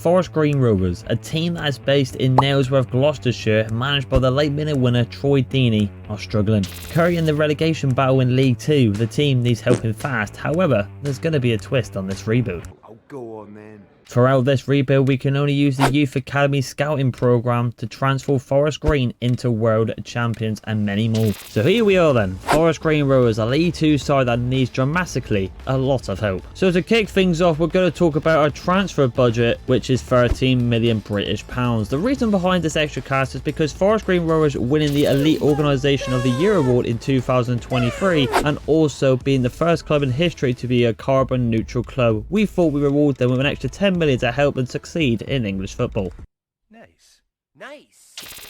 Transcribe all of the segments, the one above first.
Forest Green Rovers, a team that is based in Nailsworth, Gloucestershire, managed by the late minute winner Troy Deeney, are struggling. Currently in the relegation battle in League 2, the team needs helping fast. However, there's going to be a twist on this rebuild. Oh, go on then. Throughout this rebuild, we can only use the Youth Academy scouting program to transform Forest Green into world champions and many more. So here we are then, Forest Green Rovers, a League 2 side that needs dramatically a lot of help. So to kick things off, we're going to talk about our transfer budget, which is 13 million British pounds. The reason behind this extra cash is because Forest Green Rovers winning the Elite Organisation of the Year award in 2023 and also being the first club in history to be a carbon neutral club, we thought we reward them with an extra 10 million to help them succeed in English football. Nice.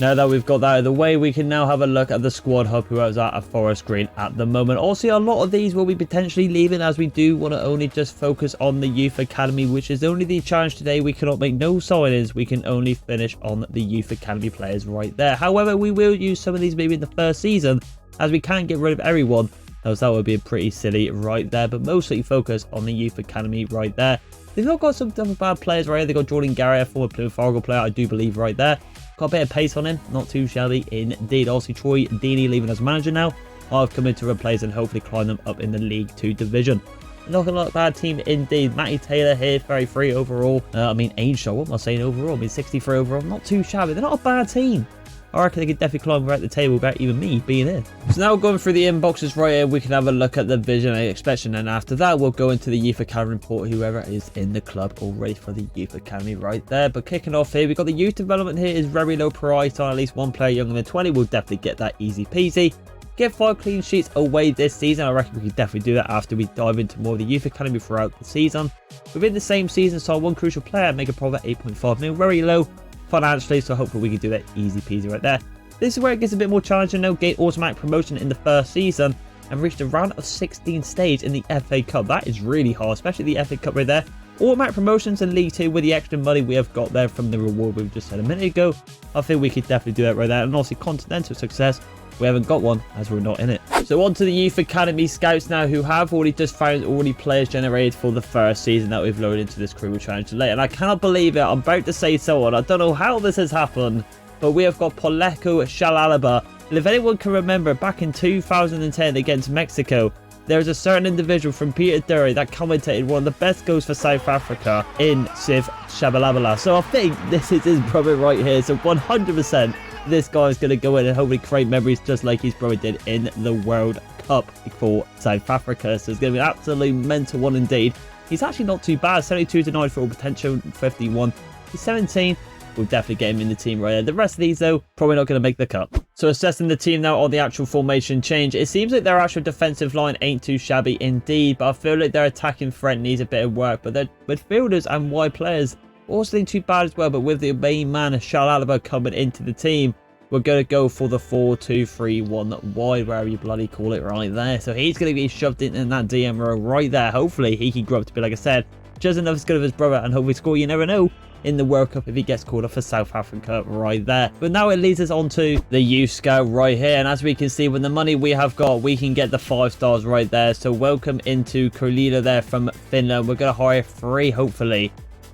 Now that we've got that out of the way, we can now have a look at the squad hub who is at Forest Green at the moment. Also, a lot of these will be potentially leaving, as we do want to only just focus on the Youth Academy, which is only the challenge today. We cannot make no signings. We can only finish on the Youth Academy players right there. However, we will use some of these maybe in the first season, as we can't get rid of everyone, else that would be pretty silly right there. But mostly focus on the Youth Academy right there. They've not got some other bad players right here. They've got Jordan Garrett, a former Plymouth Argyle player, I do believe, right there. Got a bit of pace on him, not too shabby indeed. Also, Troy Deeney leaving as manager now. I've come in to replace and hopefully climb them up in the League 2 division. Not a bad team indeed. Matty Taylor here, very free overall. Age shot, what am I saying overall? 63 overall, not too shabby. They're not a bad team. I reckon they could definitely climb right at the table without even me being here. So now going through the inboxes right here, we can have a look at the vision and expression, and after that we'll go into the Youth Academy report, whoever is in the club already for the Youth Academy right there. But kicking off here, we've got the youth development here is very low price on at least one player younger than 20. We'll definitely get that easy peasy. Get 5 clean sheets away this season. I reckon we can definitely do that after we dive into more of the Youth Academy throughout the season. Within the same season, sign one crucial player, make a profit 8.5 mil, very low financially, so hopefully we can do that easy peasy right there. This is where it gets a bit more challenging now. Gain automatic promotion in the first season and reach the round of 16 stage in the FA Cup. That is really hard, especially the FA Cup right there. Automatic promotions in League 2 with the extra money we have got there from the reward we've just said a minute ago. I think we could definitely do that right there. And also continental success, we haven't got one as we're not in it. So on to the Youth Academy scouts now, who have already just found players generated for the first season that we've loaded into this Crew Challenge today. And I cannot believe it. I'm about to say so on. I don't know how this has happened. But we have got Poleko Shalalaba. And if anyone can remember, back in 2010 against Mexico, there is a certain individual from Peter Dury that commentated one of the best goals for South Africa in Sif Shabalabala. So I think this is his brother right here. So 100% this guy is going to go in and hopefully create memories just like his brother did in the World Cup for South Africa. So it's going to be an absolutely mental one indeed. He's actually not too bad. 72 to 9 for potential, 51. He's 17. We'll definitely get him in the team right there. The rest of these, though, probably not going to make the cut. So assessing the team now on the actual formation change, it seems like their actual defensive line ain't too shabby indeed, but I feel like their attacking threat needs a bit of work. But their midfielders and wide players also ain't too bad as well. But with the main man, Shalalaba, coming into the team, we're going to go for the 4-2-3-1 wide, wherever you bloody call it right there. So he's going to be shoved in that DM row right there. Hopefully he can grow up to be, like I said, just enough as good as his brother and hopefully score. You never know in the World Cup if he gets called up for South Africa right there. But now it leads us on to the youth scout right here, and as we can see, with the money we have got, we can get the 5 stars right there. So welcome into Kolila there from Finland. We're going to hire 3 hopefully.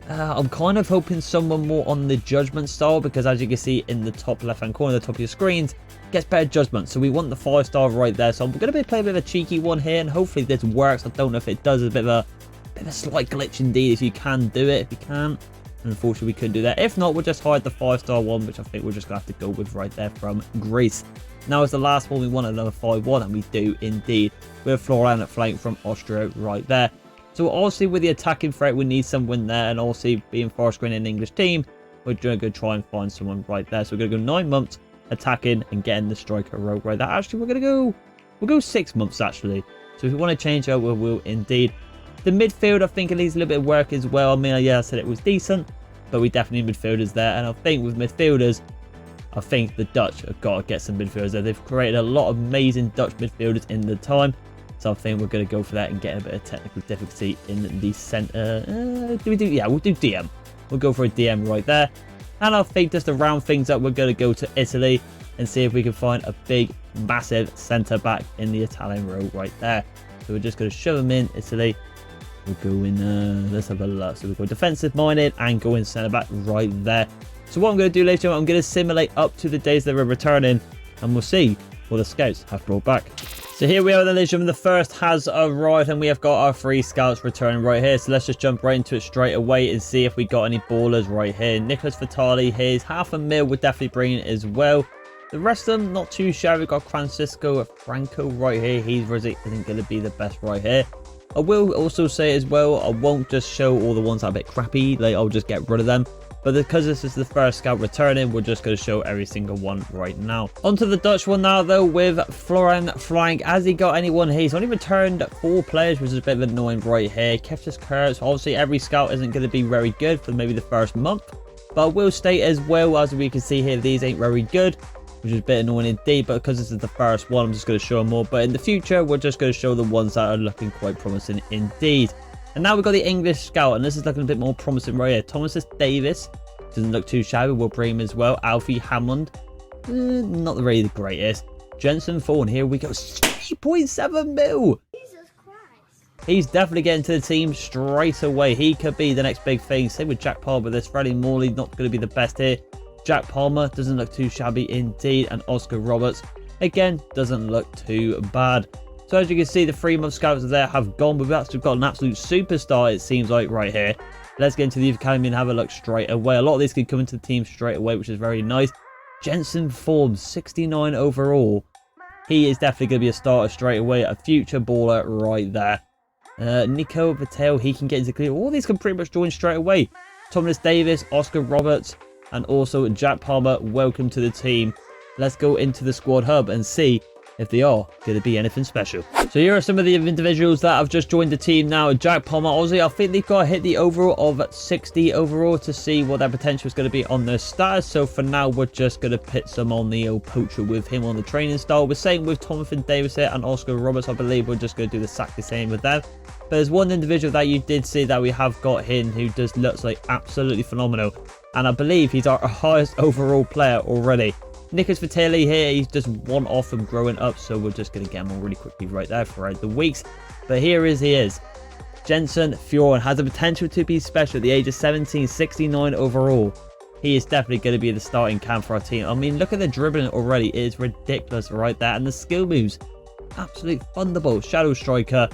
I'm kind of hoping someone more on the judgment style, because as you can see in the top left hand corner, the top of your screens, gets better judgment. So we want the 5 star right there. So I'm going to be playing a bit of a cheeky one here, and hopefully this works. I don't know if it does. It's a bit of a slight glitch indeed if you can do it. If you can't, unfortunately we couldn't do that. If not, we'll just hide the 5 star one, which I think we're just gonna have to go with right there from Greece. Now as the last one, we want another 5-1, and we do indeed, with Florian at flank from Austria right there. So obviously with the attacking threat, we need someone there, and also being Forest Green an English team, we're going to try and find someone right there. So we're going to go 9 months attacking and getting the striker role right there. Actually, we'll go 6 months actually. So if we want to change it, we will indeed. The midfield, I think it needs a little bit of work as well. I mean, yeah, I said it was decent, but we definitely need midfielders there. And I think with midfielders, I think the Dutch have got to get some midfielders there. They've created a lot of amazing Dutch midfielders in the time. So I think we're going to go for that and get a bit of technical difficulty in the centre. Yeah, we'll do DM. We'll go for a DM right there. And I think just to round things up, we're going to go to Italy and see if we can find a big, massive centre back in the Italian row right there. So we're just going to shove them in Italy. We'll go in, let's have a look. So we've got defensive minded and go in centre back right there. So what I'm going to do later on, I'm going to simulate up to the days that we're returning, and we'll see what the scouts have brought back. So here we are then, ladies and gentlemen. The first has arrived and we have got our 3 scouts returning right here. So let's just jump right into it straight away and see if we got any ballers right here. Nicholas Vitali, here's $500,000, we're definitely bringing it as well. The rest of them, not too shabby. We've got Francisco Franco right here. He's really isn't going to be the best right here. I will also say as well, I won't just show all the ones that are a bit crappy. Like, I'll just get rid of them. But because this is the first scout returning, we're just going to show every single one right now. Onto the Dutch one now, though, with Florian Frank. Has he got anyone here? He's only returned 4 players, which is a bit of annoying right here. Kept his curves. Obviously, every scout isn't going to be very good for maybe the first month. But I will state as well, as we can see here, these ain't very good, which is a bit annoying indeed. But because this is the first one, I'm just going to show them more. But in the future, we're just going to show the ones that are looking quite promising indeed. And now we've got the English scout, and this is looking a bit more promising right here. Thomas Davis doesn't look too shabby. We'll bring him as well. Alfie Hammond, not really the greatest. Jensen Thorne, here we go. 3.7 mil. Jesus Christ. He's definitely getting to the team straight away. He could be the next big thing. Same with Jack Palmer. This Freddie Morley not going to be the best here. Jack Palmer doesn't look too shabby indeed. And Oscar Roberts, again, doesn't look too bad. So as you can see, the 3-month scouts there have gone. We've actually got an absolute superstar, it seems like, right here. Let's get into the youth academy and have a look straight away. A lot of these can come into the team straight away, which is very nice. Jensen Form, 69 overall. He is definitely going to be a starter straight away. A future baller right there. Nico Patel, he can get into clear. All these can pretty much join straight away. Thomas Davis, Oscar Roberts, and also Jack Palmer, welcome to the team. Let's go into the squad hub and see if they are going to be anything special. So here are some of the individuals that have just joined the team now. Jack Palmer, obviously, I think they've got to hit the overall of 60 overall to see what their potential is going to be on their status. So for now, we're just going to pit some on the old poacher with him on the training style. We're saying with Jonathan Davis here and Oscar Roberts, I believe we're just going to do the exactly same with them. But there's one individual that you did see that we have got in who just looks like absolutely phenomenal. And I believe he's our highest overall player already. Nicholas Vitali here, he's just one off from growing up, so we're just going to get him on really quickly right there throughout the weeks. But he is. Jensen Fjord has the potential to be special at the age of 17, 69 overall. He is definitely going to be the starting cam for our team. I mean, look at the dribbling already. It is ridiculous right there. And the skill moves, absolute thunderbolt. Shadow striker.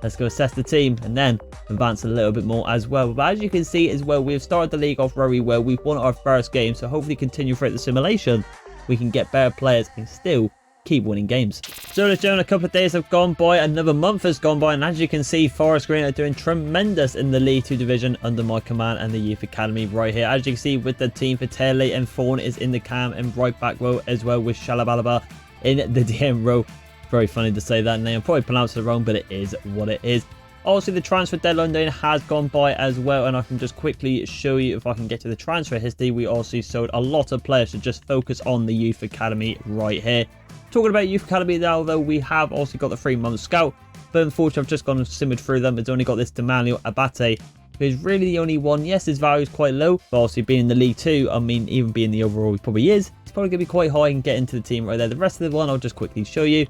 Let's go assess the team and then advance a little bit more as well. But as you can see as well, we've started the league off very well. We've won our first game, so hopefully continue throughout the simulation. We can get better players and still keep winning games. So ladies and gentlemen, a couple of days have gone by, another month has gone by, and as you can see, Forest Green are doing tremendous in the League 2 division under my command and the Youth Academy right here. As you can see with the team, Vitali and Thorne is in the cam and right back row as well with Shalabalaba in the DM row. Very funny to say that name, probably pronounced it wrong, but it is what it is. Also, the transfer deadline day has gone by as well, and I can just quickly show you if I can get to the transfer history. We also sold a lot of players to just focus on the Youth Academy right here. Talking about Youth Academy now, though, we have also got the 3-month scout, but unfortunately, I've just gone and simmered through them. It's only got this Demanuel Abate, who's really the only one. Yes, his value is quite low, but obviously being in the League 2, I mean, even being the overall, he probably is. He's probably going to be quite high and get into the team right there. The rest of the one, I'll just quickly show you.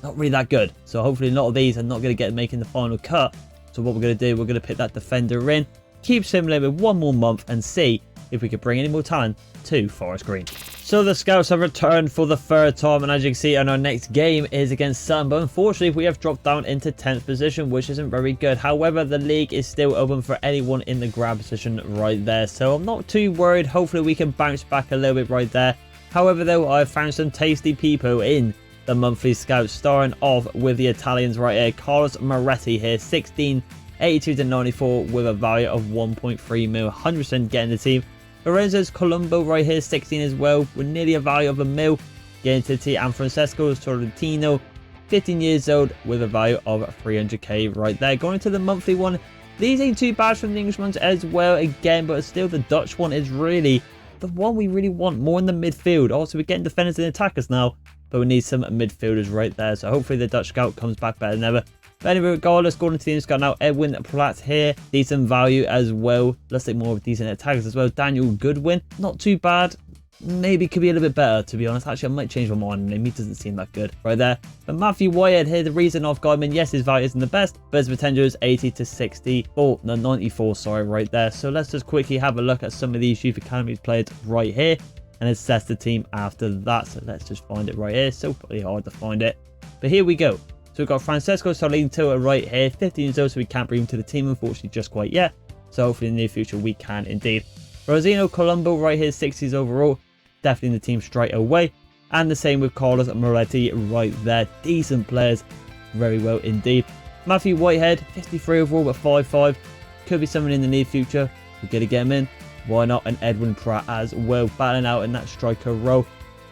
Not really that good. So hopefully a lot of these are not going to get making the final cut. So what we're going to do, we're going to put that defender in, keep simulating with 1 more month and see if we can bring any more talent to Forest Green. So the scouts have returned for the 3rd time, and as you can see, and our next game is against Sun, but unfortunately we have dropped down into 10th position, which isn't very good. However, the league is still open for anyone in the grab position right there, so I'm not too worried. Hopefully we can bounce back a little bit right there. However, though, I've found some tasty people in the monthly scouts, starting off with the Italians right here. Carlos Moretti here, 16, 82 to 94 with a value of 1.3 mil, 100% getting the team. Lorenzo's Colombo right here, 16 as well, with nearly a value of a mil, getting to the team. And Francesco Sorrentino, 15 years old, with a value of 300k right there. Going into the monthly one, these ain't too bad from the English ones as well again, but still the Dutch one is really the one we really want, more in the midfield. Also, we're getting defenders and attackers now, but we need some midfielders right there. So hopefully the Dutch scout comes back better than ever. But anyway, regardless, going into the scout now, Edwin Platt here, decent value as well. Let's take more of decent attackers as well. Daniel Goodwin, not too bad. maybe could be a little bit better, to be honest. Actually, I might change my mind. He doesn't seem that good right there. But Matthew Whitehead here, the reason I've got him in, yes, his value isn't the best, but his potential is 80 to 60, or no, 94, sorry, right there. So let's just quickly have a look at some of these Youth Academies players right here and assess the team after that. So let's just find it right here. So pretty hard to find it, but here we go. So we've got Francesco Solito right here, 15 years old, so we can't bring him to the team, unfortunately, just quite yet. So hopefully in the near future, we can indeed. Rosino Colombo right here, 60s overall, definitely in the team straight away. And the same with Carlos Moretti right there. Decent players, very well indeed. Matthew Whitehead, 53 overall, but 5'5". Could be someone in the near future. We're going to get him in. Why not? And Edwin Pratt as well, battling out in that striker role.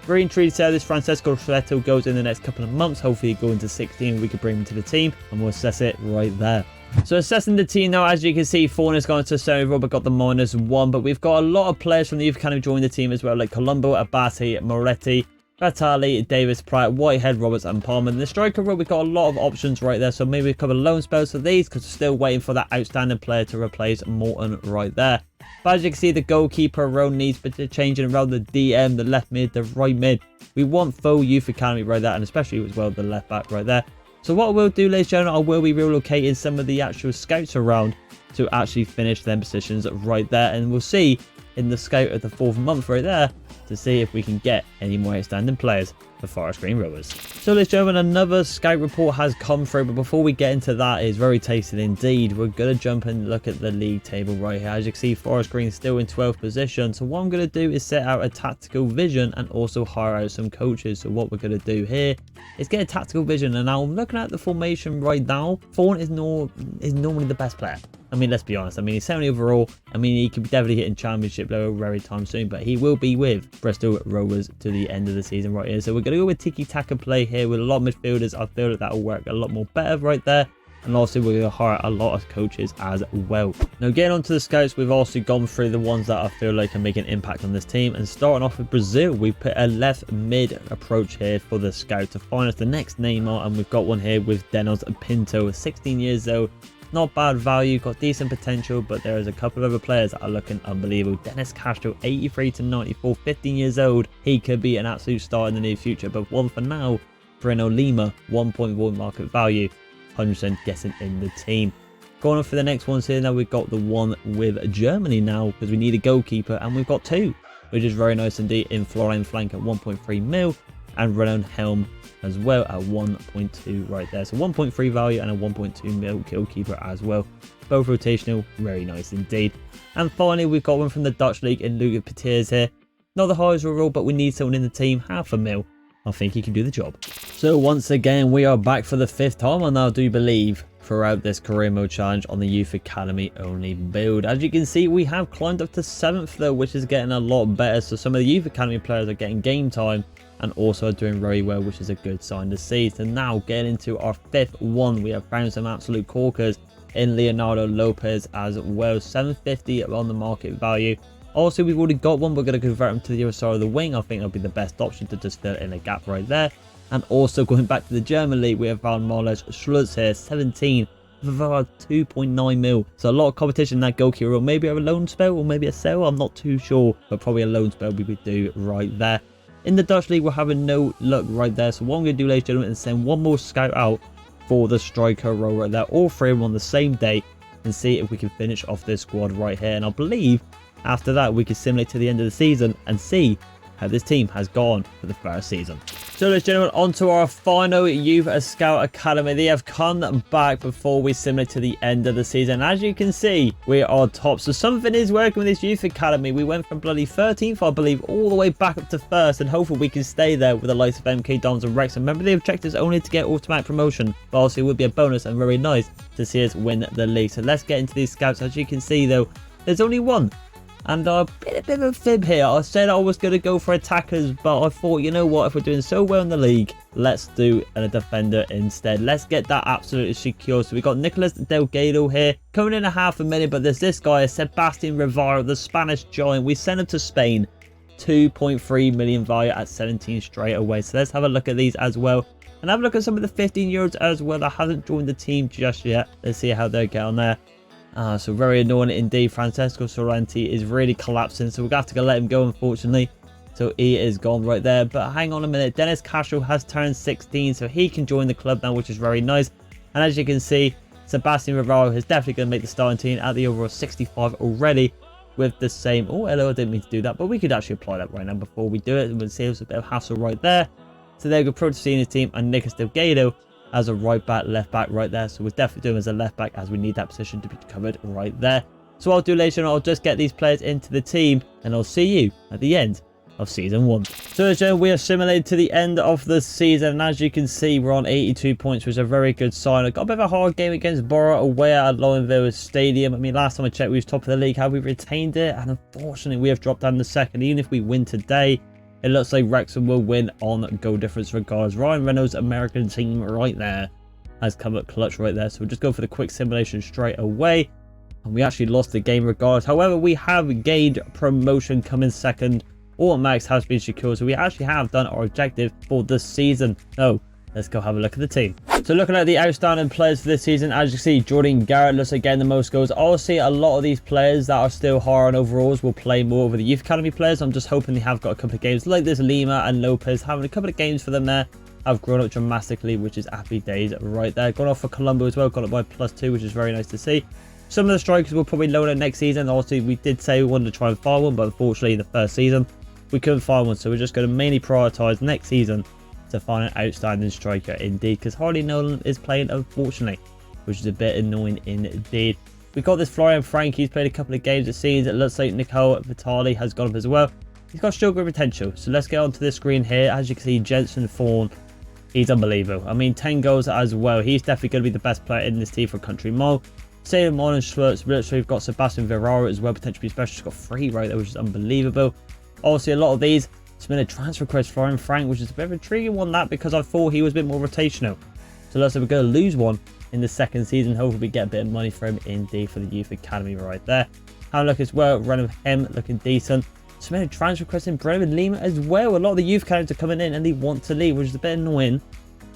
Green Tree said this Francesco Soletto goes in the next couple of months. Hopefully go into 16. We could bring him to the team and we'll assess it right there. So assessing the team now, as you can see, Fawn has gone to 7 overall but got the -1. But we've got a lot of players from the youth academy joining the team as well, like Colombo, Abati, Moretti, Vitali, Davis, Pratt, Whitehead, Roberts and Palmer. In the striker role, we've got a lot of options right there. So maybe a couple of loan spells for these because we're still waiting for that outstanding player to replace Morton right there. But as you can see, the goalkeeper role needs to change around the DM, the left mid, the right mid. We want full youth academy right there, and especially as well the left back right there. So what we'll do, ladies and gentlemen, I will be relocating some of the actual scouts around to actually finish them positions right there. And we'll see in the scout of the 4th month right there to see if we can get any more outstanding players for Forest Green Rovers. So ladies and gentlemen, another scout report has come through, but before we get into that, it's very tasty indeed. We're going to jump and look at the league table right here. As you can see, Forest Green is still in 12th position. So what I'm going to do is set out a tactical vision and also hire out some coaches. So what we're going to do here is get a tactical vision. And now I'm looking at the formation right now. Fawn is normally the best player. I mean, let's be honest. I mean, he's 70 overall. I mean, he could be definitely hitting championship level very time soon, but he will be with Bristol Rovers to the end of the season right here. So we're going to go with tiki-taka play here with a lot of midfielders. I feel that will work a lot more better right there. And also we're going to hire a lot of coaches as well. Now getting on to the scouts, we've also gone through the ones that I feel like can make an impact on this team. And starting off with Brazil, we put a left mid approach here for the scout to find us the next Neymar. And we've got one here with Denos Pinto, 16 years old. Not bad value, got decent potential, but there is a couple of other players that are looking unbelievable. Dennis Castro, 83 to 94, 15 years old. He could be an absolute star in the near future, but one for now, Breno Lima, 1.1 market value, 100% guessing in the team. Going on for the next ones here, now we've got the one with Germany now, because we need a goalkeeper, and we've got two, which is very nice indeed, in Florian Flank at 1.3 mil, and Renan Helm as well at 1.2 right there. So 1.3 value and a 1.2 mil goalkeeper as well. Both rotational, very nice indeed. And finally, we've got one from the Dutch League in Luca Petiers here. Not the highest overall, but we need someone in the team, half a mil. I think he can do the job. So once again, we are back for the 5th time, and I do believe throughout this career mode challenge on the Youth Academy only build. As you can see, we have climbed up to 7th though, which is getting a lot better. So some of the Youth Academy players are getting game time and also doing very well, which is a good sign to see. So now getting into our 5th one, we have found some absolute corkers in Leonardo Lopez as well, 750 on the market value. Also, we've already got one. We're going to convert him to the other side of the wing. I think that'll be the best option to just fill in a gap right there. And also going back to the German league, we have found Marles Schlutz here, 17 for about 2.9 mil. So a lot of competition in that goalkeeper role. Maybe a loan spell or maybe a sell. I'm not too sure, but probably a loan spell we would do right there. In the Dutch league, we're having no luck right there. So what I'm going to do, ladies and gentlemen, is send one more scout out for the striker role right there. All three of them on the same day and see if we can finish off this squad right here. And I believe after that, we can simulate to the end of the season and see how this team has gone for the first season. So ladies and gentlemen, on to our final Youth Scout Academy. They have come back before we simulate to the end of the season. As you can see, we are top. So something is working with this Youth Academy. We went from bloody 13th, I believe, all the way back up to 1st. And hopefully we can stay there with the likes of MK Dons and Rex. And remember, the objective is only to get automatic promotion. But also it would be a bonus and very nice to see us win the league. So let's get into these scouts. As you can see though, there's only one. And a bit of a fib here. I said I was going to go for attackers, but I thought, you know what, if we're doing so well in the league, let's do a defender instead. Let's get that absolutely secure. So we got Nicolas Delgado here, coming in a half a minute, but there's this guy, Sebastian Rivera, the Spanish giant. We sent him to Spain, 2.3 million value at 17 straight away. So let's have a look at these as well. And have a look at some of the 15-year-olds as well that hasn't joined the team just yet. Let's see how they get on there. So very annoying indeed. Francesco Sorrenti is really collapsing, so we're going to have to let him go, unfortunately. So he is gone right there. But hang on a minute, Dennis Castro has turned 16, so he can join the club now, which is very nice. And as you can see, Sebastian Rivero is definitely going to make the starting team at the overall 65 already with the same. Oh, hello, I didn't mean to do that, but we could actually apply that right now before we do it. We'll save us a bit of hassle right there. So there we go, Pro Senior team and Nicolas Delgado as a right back, left back right there. So we're definitely doing as a left back as we need that position to be covered right there. So what I'll do later on, I'll just get these players into the team and I'll see you at the end of season 1. So we are simulated to the end of the season, and as you can see, we're on 82 points, which is a very good sign. I got a bit of a hard game against Borough away at Lionville Stadium. I mean, last time I checked, we was top of the league. Have we retained it? And unfortunately, we have dropped down the second. Even if we win today, it looks like Wrexham will win on goal difference regardless. Ryan Reynolds' American team right there has come up clutch right there. So we'll just go for the quick simulation straight away. And we actually lost the game regardless. However, we have gained promotion coming second. Automax has been secured, so we actually have done our objective for the season. So let's go have a look at the team. So looking at the outstanding players for this season, as you see, Jordan Garrett looks like getting the most goals. Obviously, a lot of these players that are still higher on overalls will play more over the Youth Academy players. I'm just hoping they have got a couple of games like this. Lima and Lopez having a couple of games for them there. Have grown up dramatically, which is happy days right there. Gone off for Colombo as well, got it by +2, which is very nice to see. Some of the strikers will probably load out next season. Obviously, we did say we wanted to try and find one, but unfortunately in the first season we couldn't find one, so we're just going to mainly prioritise next season to find an outstanding striker indeed, because hardly no one is playing, unfortunately, which is a bit annoying indeed. We've got this Florian Frank. He's played a couple of games. It seems it looks like Nicole Vitali has gone up as well. He's got still good potential. So let's get onto this screen here. As you can see, Jensen Fawn, he's unbelievable. I mean, 10 goals as well. He's definitely going to be the best player in this team for Country Mall. Salem Mon and Schwartz. We've got Sebastian Verrara as well, potentially special. He's got 3 right there, which is unbelievable. Obviously, a lot of these submitted transfer requests for Florian Frank, which is a bit of an intriguing one, that, because I thought he was a bit more rotational. So let's say we're going to lose one in the second season. Hopefully we get a bit of money for him indeed for the Youth Academy right there. Have a look as well. Run with him looking decent. Submitted transfer requests in Brennan Lima as well. A lot of the Youth Academies are coming in and they want to leave, which is a bit annoying.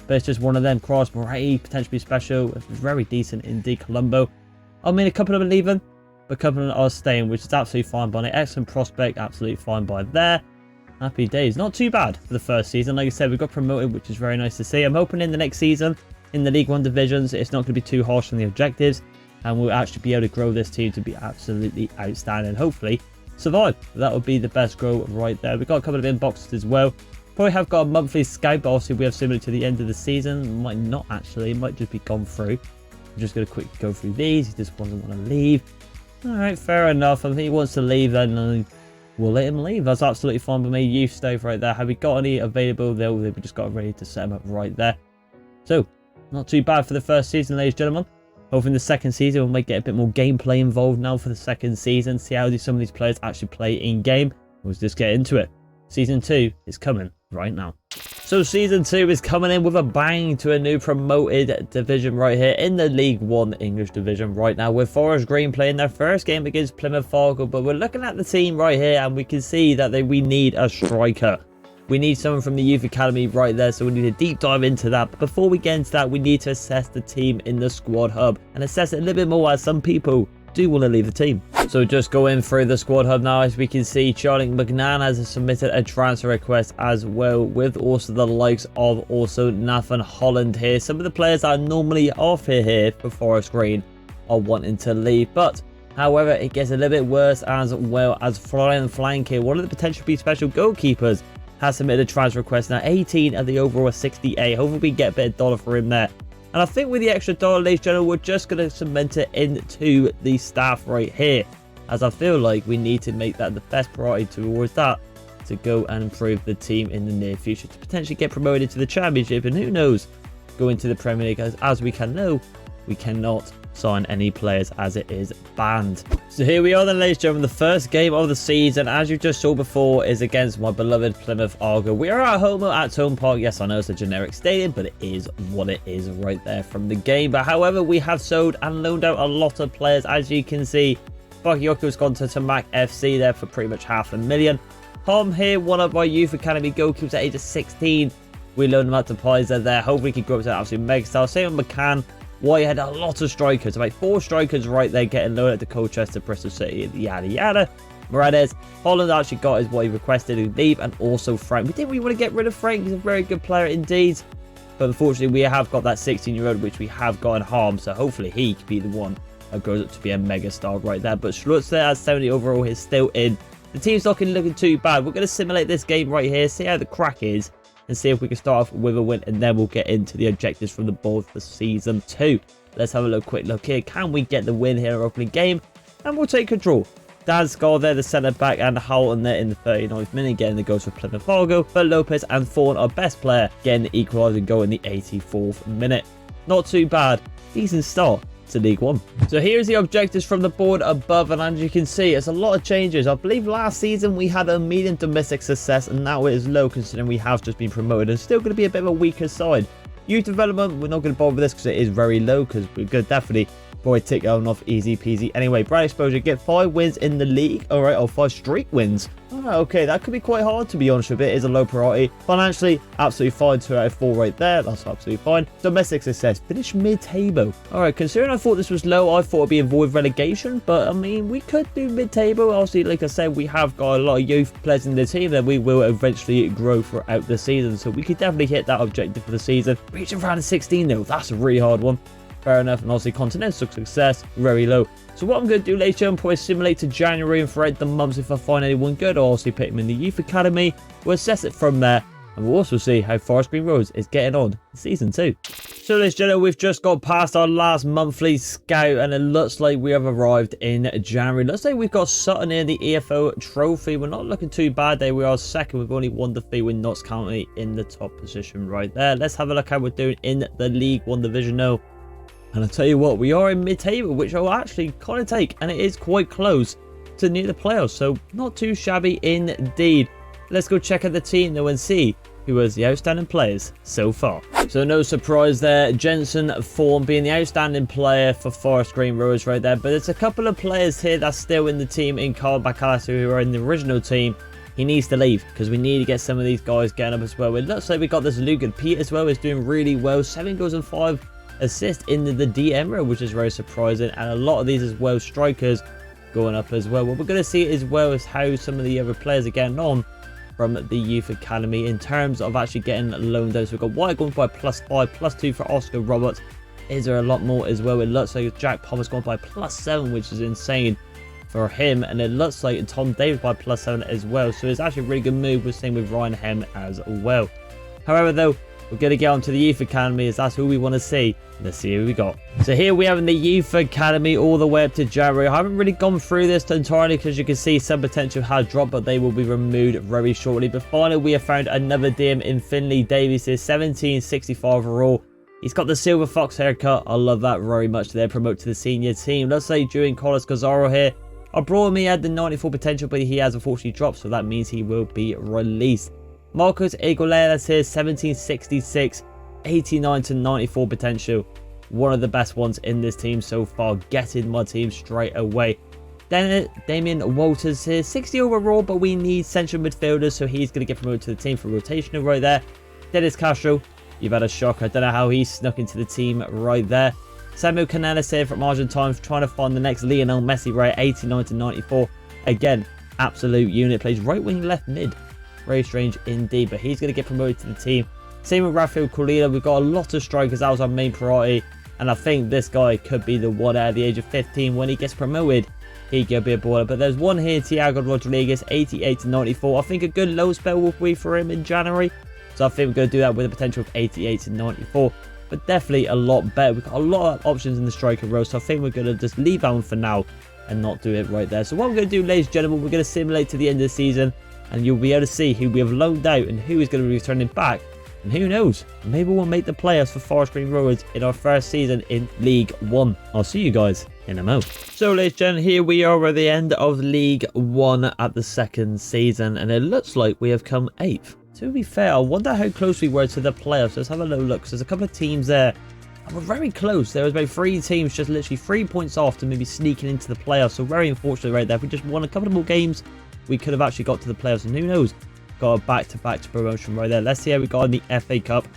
But it's just one of them. Cross Moretti, potentially special. Very decent indeed. Colombo. I mean, a couple of them are leaving, but a couple of them are staying, which is absolutely fine by an excellent prospect. Absolutely fine by there. Happy days. Not too bad for the first season. Like I said, we got promoted, which is very nice to see. I'm hoping in the next season, in the League One divisions, it's not going to be too harsh on the objectives, and we'll actually be able to grow this team to be absolutely outstanding. Hopefully, survive. That would be the best growth right there. We've got a couple of inboxes as well. Probably have got a monthly scout, but obviously we have similar to the end of the season. Might not actually. It might just be gone through. I'm just going to quickly go through these. He just doesn't want to leave. Alright, fair enough. If he wants to leave, then we'll let him leave. That's absolutely fine with me. Youth stove right there. Have we got any available? We just got ready to set him up right there. So, not too bad for the first season, ladies and gentlemen. Hopefully in the second season we might get a bit more gameplay involved now for the second season. See how some of these players actually play in game. Let's just get into it. Season 2 is coming right now. So Season 2 is coming in with a bang to a new promoted division right here in the League 1 English division right now, with Forest Green playing their first game against Plymouth Fargo. But we're looking at the team right here and we can see that we need a striker. We need someone from the Youth Academy right there, so we need to deep dive into that. But before we get into that, we need to assess the team in the squad hub and assess it a little bit more, as some people do want to leave the team. So just going through the squad hub now, as we can see, Charlie McNann has submitted a transfer request as well, with also the likes of also Nathan Holland here. Some of the players that are normally off here for Forest Green are wanting to leave, but however, it gets a little bit worse, as well as Florian Flank here, one of the potential be special goalkeepers, has submitted a transfer request now. 18 at the overall 68. Hopefully we get a bit of dollar for him there. And I think with the extra dollar, ladies and gentlemen, we're just going to cement it into the staff right here, as I feel like we need to make that the best priority towards that, to go and improve the team in the near future, to potentially get promoted into the Championship, and who knows, go into the Premier League, as we can know, we cannot sign any players as it is banned. So here we are then, ladies and gentlemen. The first game of the season, as you just saw before, is against my beloved Plymouth Argo. We are at home at Tone Park. Yes, I know it's a generic stadium, but it is what it is right there from the game. But however, we have sold and loaned out a lot of players. As you can see, Bakayoko has gone to Tamak FC there for pretty much $500,000. Tom here, one of our Youth Academy goalkeepers at age of 16. We loaned him out to Pisa there. Hopefully he can grow up to an absolute megastar. Same with McCann. Whitehead, a lot of strikers, about 4 strikers right there getting loaned to Colchester, Bristol City, yada yada. Morales, Holland actually got his what he requested to leave, and also Frank. We didn't really want to get rid of Frank. He's a very good player indeed. But unfortunately, we have got that 16-year-old, which we have got in harm. So hopefully he could be the one that grows up to be a mega star right there. But Schlutzler has 70 overall. He's still in. The team's not looking too bad. We're going to simulate this game right here, see how the crack is, and see if we can start off with a win. And then we'll get into the objectives from the board for Season 2. Let's have a quick look here. Can we get the win here in our opening game? And we'll take control. Dan Scar there, the centre back, and Houghton there in the 39th minute, getting the goals for Plymouth Fargo. But Lopez and Thorne, our best player, getting the equalising goal in the 84th minute. Not too bad. Decent start to League One. So here's the objectives from the board above, and as you can see, it's a lot of changes. I believe last season we had a medium domestic success, and now it is low considering we have just been promoted and still going to be a bit of a weaker side. Youth development, we're not going to bother with this because it is very low, because we're going to definitely probably tick on off easy peasy. Anyway, brand exposure, get 5 wins in the league. All right, or 5 streak wins. Okay, that could be quite hard, to be honest with it. It is a low priority. Financially, absolutely fine. 2 out of 4 right there. That's absolutely fine. Domestic success, finish mid-table. All right, considering I thought this was low, I thought it'd be avoid relegation. But, I mean, we could do mid-table. Obviously, like I said, we have got a lot of youth players in the team that we will eventually grow throughout the season. So we could definitely hit that objective for the season. Reaching round of 16, though, that's a really hard one. Fair enough. And obviously, continental success, very low. So what I'm going to do later on, probably simulate to January and throughout the months. If I find anyone good, I'll obviously put him in the youth academy. We'll assess it from there, and we'll also see how Forest Green Rovers is getting on in Season 2. So ladies and gentlemen, we've just got past our last monthly scout, and it looks like we have arrived in January. Looks like we've got Sutton in the EFO trophy. We're not looking too bad there. We are second with only 1 defeat, with Notts County in the top position right there. Let's have a look how we're doing in the League 1 division now. And I'll tell you what, we are in mid-table, which I'll actually kind of take. And it is quite close to near the playoffs. So not too shabby indeed. Let's go check out the team though and see who was the outstanding players so far. So no surprise there. Jensen Thorne being the outstanding player for Forest Green Rovers right there. But there's a couple of players here that's still in the team in Carl McAllister who are in the original team. He needs to leave because we need to get some of these guys getting up as well. It looks like we got this Lugan Pete as well. He's doing really well. 7 goals and 5 assists in the DM row, which is very surprising, and a lot of these as well strikers going up as well. What we're going to see as well is how some of the other players are getting on from the youth academy in terms of actually getting loaned out. So we've got White going by +5, +2 for Oscar Roberts. Is there a lot more as well? It looks like Jack Palmer's going by +7, which is insane for him, and it looks like Tom Davis by +7 as well. So it's actually a really good move. We're seeing with Ryan Hem as well. However though, we're going to get on to the Youth Academy as that's who we want to see. Let's see who we got. So here we have in the Youth Academy all the way up to January. I haven't really gone through this entirely because you can see some potential has dropped, but they will be removed very shortly. But finally, we have found another DM in Finley Davies here, 1765 overall. He's got the Silver Fox haircut. I love that very much. They're promoted to the senior team. Let's say Julian Carlos Cazaro here. I brought him, he had the 94 potential, but he has unfortunately dropped, so that means he will be released. Marcos Egoleras here, 1766, 89 to 94 potential. One of the best ones in this team so far, getting my team straight away. Then Damien Walters here, 60 overall, but we need central midfielders, so he's going to get promoted to the team for rotational right there. Dennis Castro, you've had a shock. I don't know how he snuck into the team right there. Samuel Canales here from Argentine, trying to find the next Lionel Messi right, 89 to 94. Again, absolute unit, plays right wing, left mid. Very strange indeed, but he's going to get promoted to the team. Same with Rafael Colina. We've got a lot of strikers. That was our main priority. And I think this guy could be the one out of the age of 15. When he gets promoted, he could be a baller. But there's one here, Thiago Rodriguez, 88 to 94. I think a good low spell will be for him in January. So I think we're going to do that with a potential of 88 to 94. But definitely a lot better. We've got a lot of options in the striker row. So I think we're going to just leave that one for now and not do it right there. So what we're going to do, ladies and gentlemen, we're going to simulate to the end of the season. And you'll be able to see who we have loaned out and who is going to be returning back. And who knows, maybe we'll make the playoffs for Forest Green Rovers in our first season in League 1. I'll see you guys in a mo. So ladies and gentlemen, here we are at the end of League 1 at the second season. And it looks like we have come 8th. To be fair, I wonder how close we were to the playoffs. Let's have a little look. So there's a couple of teams there. And we're very close. There was about 3 teams just literally 3 points off to maybe sneaking into the playoffs. So very unfortunate right there. If we just won a couple more games, we could have actually got to the playoffs, and who knows, got a back-to-back promotion right there. Let's see how we got in the FA Cup.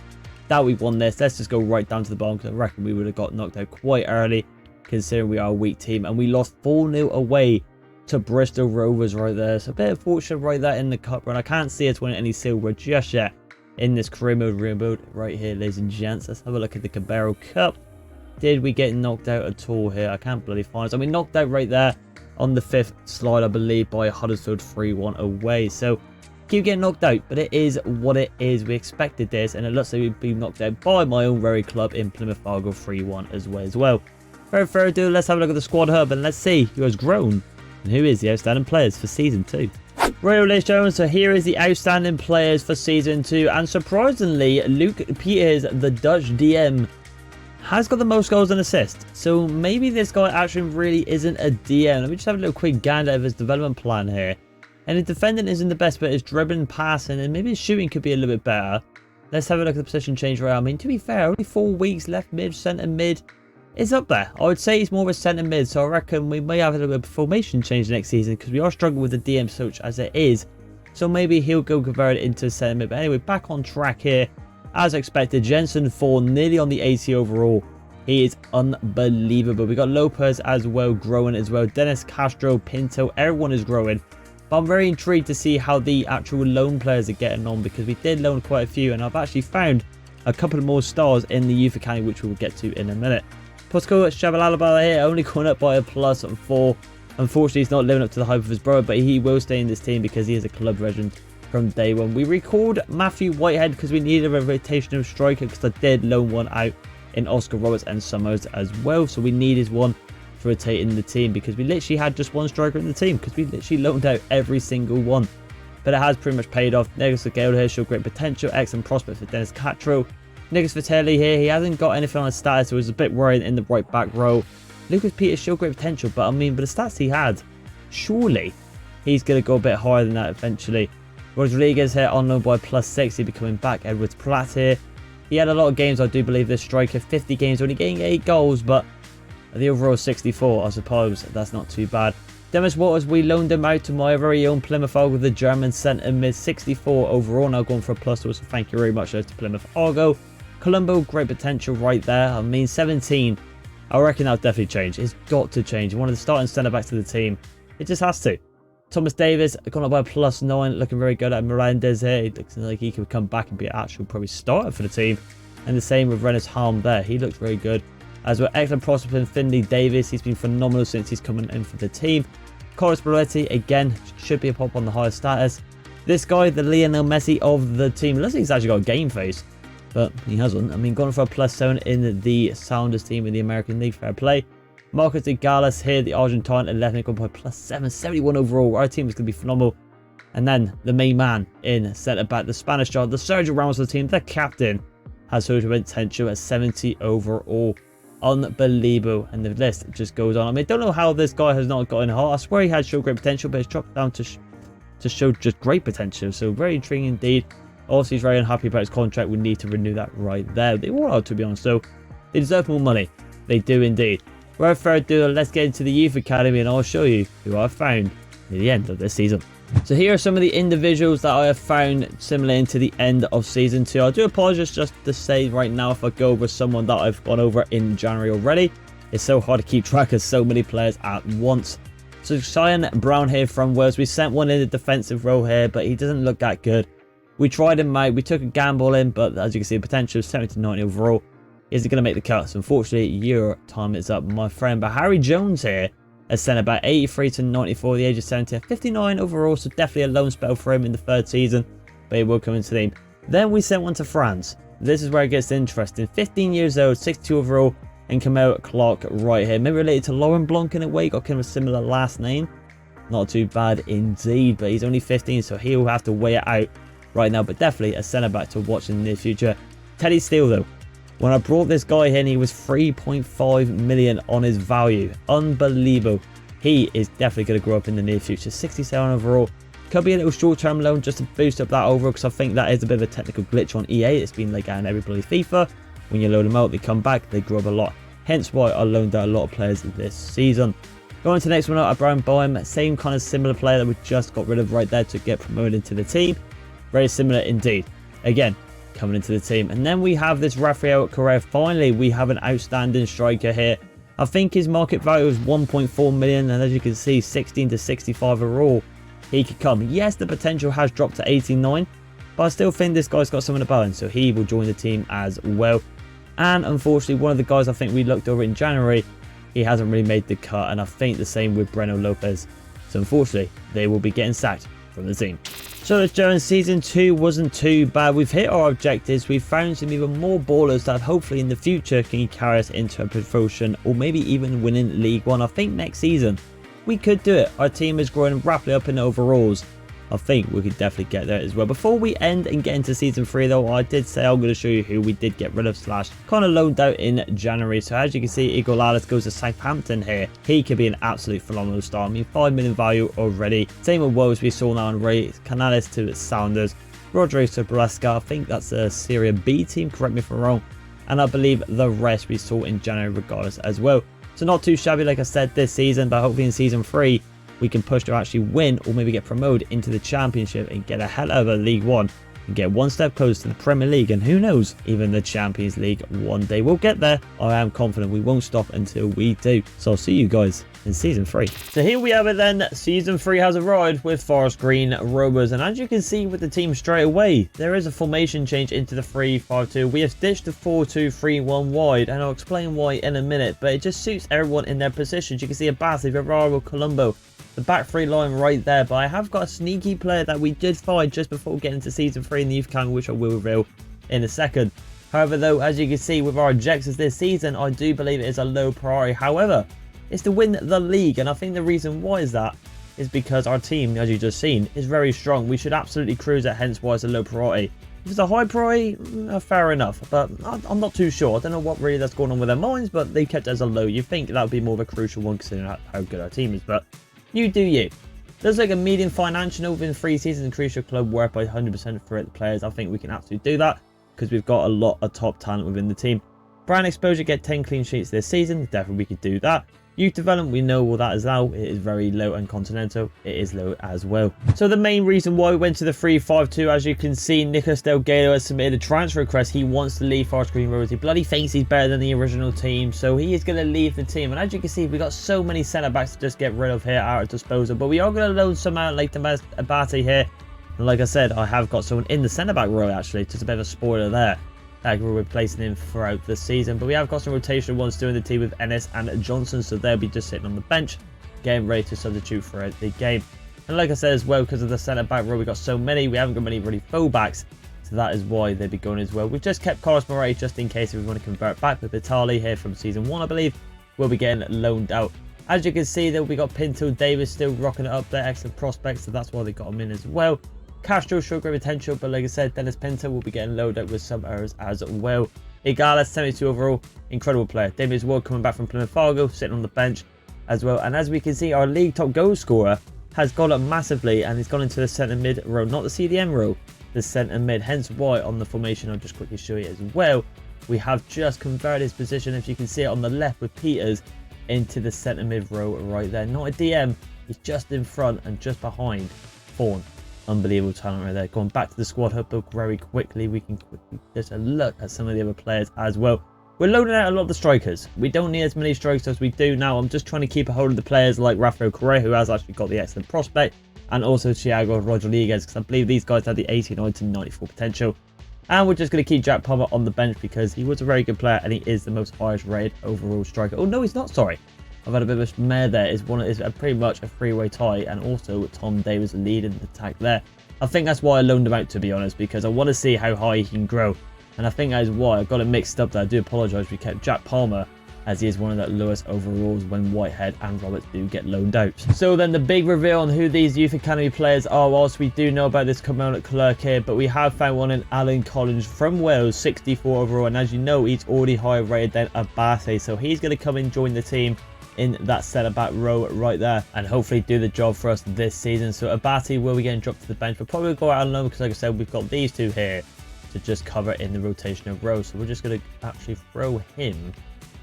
That we won this. Let's just go right down to the bottom, because I reckon we would have got knocked out quite early, considering we are a weak team. And we lost 4-0 away to Bristol Rovers right there. So a bit of fortune right there in the cup run. I can't see us winning any silver just yet in this career mode rebuild right here, ladies and gents. Let's have a look at the Cabero Cup. Did we get knocked out at all here? I can't bloody find us. I mean, knocked out right there on the 5th slide, I believe, by Huddersfield 3-1 away. So keep getting knocked out, but it is what it is. We expected this, and it looks like we've been knocked out by my own very club in Plymouth Argo 3-1 as well. Without further ado, let's have a look at the squad hub and let's see who has grown and who is the outstanding players for Season 2. Right, ladies and gentlemen, so here is the outstanding players for Season 2, and surprisingly, Luc Peters, the Dutch DM, has got the most goals and assists. So maybe this guy actually really isn't a DM. Let me just have a little quick gander of his development plan here. And his defending isn't the best, but his dribbling, passing, and maybe his shooting could be a little bit better. Let's have a look at the position change right. I mean, to be fair, only 4 weeks left mid, centre mid. It's up there. I would say he's more of a centre mid, so I reckon we may have a little bit of formation change next season because we are struggling with the DM such as it is. So maybe he'll go convert it into centre mid. But anyway, back on track here. As expected, Jensen 4 nearly on the 80 overall. He is unbelievable. We got Lopez as well growing as well. Dennis, Castro, Pinto, everyone is growing. But I'm very intrigued to see how the actual loan players are getting on because we did loan quite a few and I've actually found a couple of more stars in the youth academy which we will get to in a minute. Posco Shabalala here only going up by a +4. Unfortunately, he's not living up to the hype of his brother, but he will stay in this team because he is a club legend from day one. We recalled Matthew Whitehead because we needed a rotation striker because I did loan one out in Oscar Roberts and Summers as well. So we needed one to rotate in the team because we literally had just one striker in the team because we literally loaned out every single one. But it has pretty much paid off. Nicholas Gale here showed great potential. Excellent prospect for Dennis Castro. Nicholas Vitelli here, he hasn't got anything on his stats, so it was a bit worried in the right back row. Lucas Peters showed great potential, but I mean, but the stats he had, surely he's going to go a bit higher than that eventually. Rodriguez here on loan by +6, he'll be coming back. Edwards Platt here. He had a lot of games, I do believe, this striker. 50 games, only getting 8 goals, but the overall 64, I suppose. That's not too bad. Demis Waters, we loaned him out to my very own Plymouth Argo, the German centre mid. 64 overall, now going for a +2, so thank you very much to Plymouth Argo. Colombo, great potential right there. I mean, 17. I reckon that'll definitely change. It's got to change. One of the starting centre-backs of the team. It just has to. Thomas Davis, gone up by a +9, looking very good at Melendez here. It looks like he could come back and be an actual probably starter for the team. And the same with Rennes Harm there. He looks very good. As well, excellent prospect in Finley Davis. He's been phenomenal since he's coming in for the team. Carlos Belletti, again, should be a pop on the higher status. This guy, the Lionel Messi of the team. Looks like he's actually got a game face. But he hasn't. I mean, gone for a +7 in the Sounders team in the American League. Fair play. Marcos de Galas here, the Argentine 11, gone by +7, 71 overall. Our team is going to be phenomenal. And then the main man in centre back, the Spanish child, the Sergio Ramos of the team, the captain, has social potential at 70 overall. Unbelievable. And the list just goes on. I mean, I don't know how this guy has not gotten hot. I swear he had show great potential, but it's dropped down to show just great potential. So very intriguing indeed. Also, he's very unhappy about his contract. We need to renew that right there. They all are, to be honest. So they deserve more money. They do indeed. Without further ado, let's get into the youth academy and I'll show you who I found near the end of this season. So here are some of the individuals that I have found similar into the end of season 2. I do apologize just to say right now if I go over someone that I've gone over in January already. It's so hard to keep track of so many players at once. So Cyan Brown here from Wales. We sent one in the defensive role here, but he doesn't look that good. We tried him out. We took a gamble in, but as you can see, the potential is 70 to 90 overall. Is he going to make the cuts? Unfortunately, your time is up, my friend. But Harry Jones here has sent about 83 to 94, the age of 70, 59 overall. So definitely a loan spell for him in the 3rd season, but he will come into the team. Then we sent one to France. This is where it gets interesting. 15 years old, 62 overall, and Camille Clark right here. Maybe related to Lauren Blanc in a way. Got kind of a similar last name. Not too bad indeed, but he's only 15, so he will have to weigh it out right now, but definitely a centre-back to watch in the near future. Teddy Steele, though. When I brought this guy in, he was 3.5 million on his value. Unbelievable. He is definitely going to grow up in the near future. 67 overall. Could be a little short-term loan just to boost up that overall, because I think that is a bit of a technical glitch on EA. It's been like out in every bloody FIFA. When you load them out, they come back, they grow up a lot. Hence why I loaned out a lot of players this season. Going to the next one out, Brian Boehm. Same kind of similar player that we just got rid of right there to get promoted into the team. Very similar indeed. Again, coming into the team. And then we have this Rafael Correa. Finally, we have an outstanding striker here. I think his market value is 1.4 million, and as you can see, 16 to 65 overall. He could come. Yes, the potential has dropped to 89, but I still think this guy's got something about him, so he will join the team as well. And unfortunately, one of the guys I think we looked over in January, he hasn't really made the cut, and I think the same with Breno Lopez. So unfortunately, they will be getting sacked from the team. So let's go, season 2 wasn't too bad. We've hit our objectives. We've found some even more ballers that hopefully in the future can carry us into a promotion or maybe even winning League 1. I think next season we could do it. Our team is growing rapidly up in overalls. I think we could definitely get there as well. Before we end and get into season 3 though, I did say I'm going to show you who we did get rid of / kind of loaned out in January. So as you can see, Igor Lalas goes to Southampton here. He could be an absolute phenomenal star. I mean, 5 million value already. Same with Woes we saw now in Ray Canales to Sounders. Rodrigo to Brescia. I think that's a Serie B team, correct me if I'm wrong. And I believe the rest we saw in January regardless as well. So not too shabby like I said this season, but hopefully in season 3 we can push to actually win or maybe get promoted into the Championship and get a hell of a League 1 and get one step closer to the Premier League, and who knows, even the Champions League one day. We'll get there. I am confident we won't stop until we do. So I'll see you guys in season 3. So here we have it then. Season 3 has arrived with Forest Green Rovers, and as you can see with the team straight away, there is a formation change into the 3-5-2. We have ditched the 4-2-3-1 wide, and I'll explain why in a minute, but it just suits everyone in their positions. You can see Abasi, Ferraro, Colombo, the back 3 line right there. But I have got a sneaky player that we did find just before getting to season 3 in the youth academy, which I will reveal in a second. However though, as you can see with our objectives this season, I do believe it is a low priority. However, it's to win the league, and I think the reason why is that is because our team, as you just seen, is very strong. We should absolutely cruise it, hence why it's a low priority. If it's a high priority, fair enough, but I'm not too sure. I don't know what really that's going on with their minds, but they kept it as a low. You think that would be more of a crucial one considering how good our team is, but you do you. Looks like a medium financial within 3 seasons, crucial club worth by 100% for the players. I think we can absolutely do that because we've got a lot of top talent within the team. Brand exposure, get 10 clean sheets this season. Definitely we could do that. Youth development, we know what that is now. It is very low, and continental, it is low as well. So the main reason why we went to the 3-5-2, as you can see, Nicolas Delgado has submitted a transfer request. He wants to leave Forest Green Rovers. He bloody thinks he's better than the original team, so he is going to leave the team. And as you can see, we got so many centre backs to just get rid of here at our disposal, but we are going to loan some out like the Abate here. And like I said, I have got someone in the centre back row actually, just a bit of a spoiler there. That we're replacing him throughout the season, but we have got some rotational ones doing the team with Ennis and Johnson, so they'll be just sitting on the bench getting ready to substitute throughout the game. And like I said as well, because of the centre back row we got so many, we haven't got many really full backs, so that is why they'll be going as well. We've just kept Carlos Moretti just in case if we want to convert back with Vitali here from season 1, I believe will be getting loaned out. As you can see there, we got Pinto Davis still rocking it up there, excellent prospects, so that's why they got him in as well. Castro showed great potential, but like I said, Dennis Pinto will be getting loaded up with some errors as well. Igala, 72 overall, incredible player. Damian Ward coming back from Plymouth Fargo, sitting on the bench as well. And as we can see, our league top goal scorer has gone up massively, and he's gone into the centre mid row, not the CDM row, the centre mid. Hence why on the formation, I'll just quickly show you as well. We have just converted his position, if you can see it on the left with Peters, into the centre mid row right there. Not a DM, he's just in front and just behind Fawn. Unbelievable talent right there. Going back to the squad hub book very quickly, we can quickly just look at some of the other players as well. We're loading out a lot of the strikers. We don't need as many strikers as we do now. I'm just trying to keep a hold of the players like Rafael Correa, who has actually got the excellent prospect, and also Thiago Rodriguez, because I believe these guys have the 89 to 94 potential. And we're just going to keep Jack Palmer on the bench because he was a very good player and he is the most highest rated overall striker. Oh no, he's not, sorry. I've had a bit of a mare there. It's pretty much a three-way tie, and also Tom Davis leading the attack there. I think that's why I loaned him out, to be honest, because I want to see how high he can grow. And I think that is why I got it mixed up there. I do apologise. We kept Jack Palmer, as he is one of the lowest overalls when Whitehead and Roberts do get loaned out. So then the big reveal on who these Youth Academy players are, whilst we do know about this component clerk here, but we have found one in Alan Collins from Wales, 64 overall, and as you know, he's already higher rated than Abate, so he's going to come and join the team in that centre back row right there and hopefully do the job for us this season. So Abate will be getting dropped to the bench. We'll probably go out on loan because, like I said, we've got these two here to just cover in the rotational row. So we're just going to actually throw him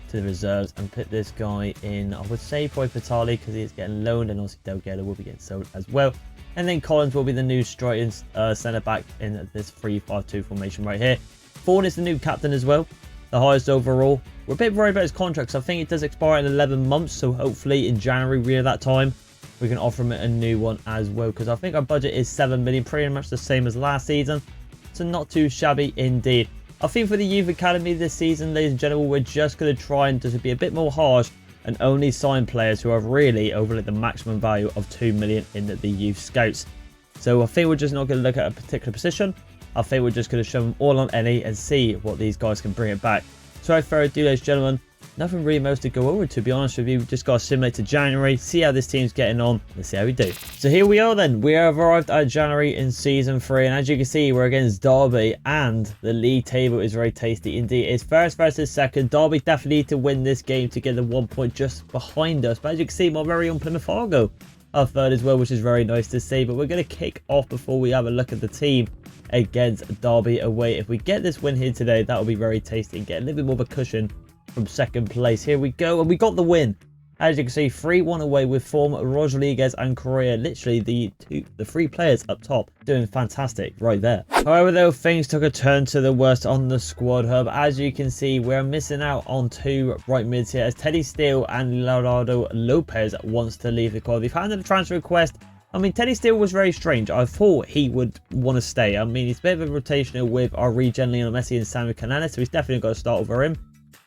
to the reserves and put this guy in, I would say, probably Vitali, because he is getting loaned, and also Delgado will be getting sold as well. And then Collins will be the new striking centre back in this 3-5-2 formation right here. Fawn is the new captain as well. the highest overall. We're a bit worried about his contract, so I think it does expire in 11 months. So hopefully in January, near that time, we can offer him a new one as well. Because I think our budget is 7 million, pretty much the same as last season. So not too shabby indeed. I think for the Youth Academy this season, ladies and gentlemen, we're just going to try and just be a bit more harsh and only sign players who have really over the maximum value of 2 million in the Youth Scouts. So I think we're just not going to look at a particular position. I think we're just going to show them all on any and see what these guys can bring it back. So without further ado, ladies and gentlemen, nothing really most to go over, to be honest with you. We've just got to simulate to January, see how this team's getting on, and see how we do. So here we are then. We have arrived at January in Season 3, and as you can see, we're against Derby, and the league table is very tasty indeed. It's first versus second. Derby definitely need to win this game to get the 1 point just behind us. But as you can see, my very own Plymouth Argo are third as well, which is very nice to see. But we're going to kick off before we have a look at the team against Derby away. If we get this win here today, that will be very tasty and get a little bit more of a cushion from second place. Here we go, and we got the win. As you can see, 3-1 away with form Rodriguez and Correa. Literally the three players up top doing fantastic right there. However, though, things took a turn to the worst on the squad hub. As you can see, we're missing out on 2 right mids here, as Teddy Steele and Leonardo Lopez wants to leave the squad. They've handed a transfer request. I mean, Teddy Steele was very strange. I thought he would want to stay. I mean, he's a bit of a rotational with our regen Lionel Messi and Samuel Canales, so he's definitely got to start over him.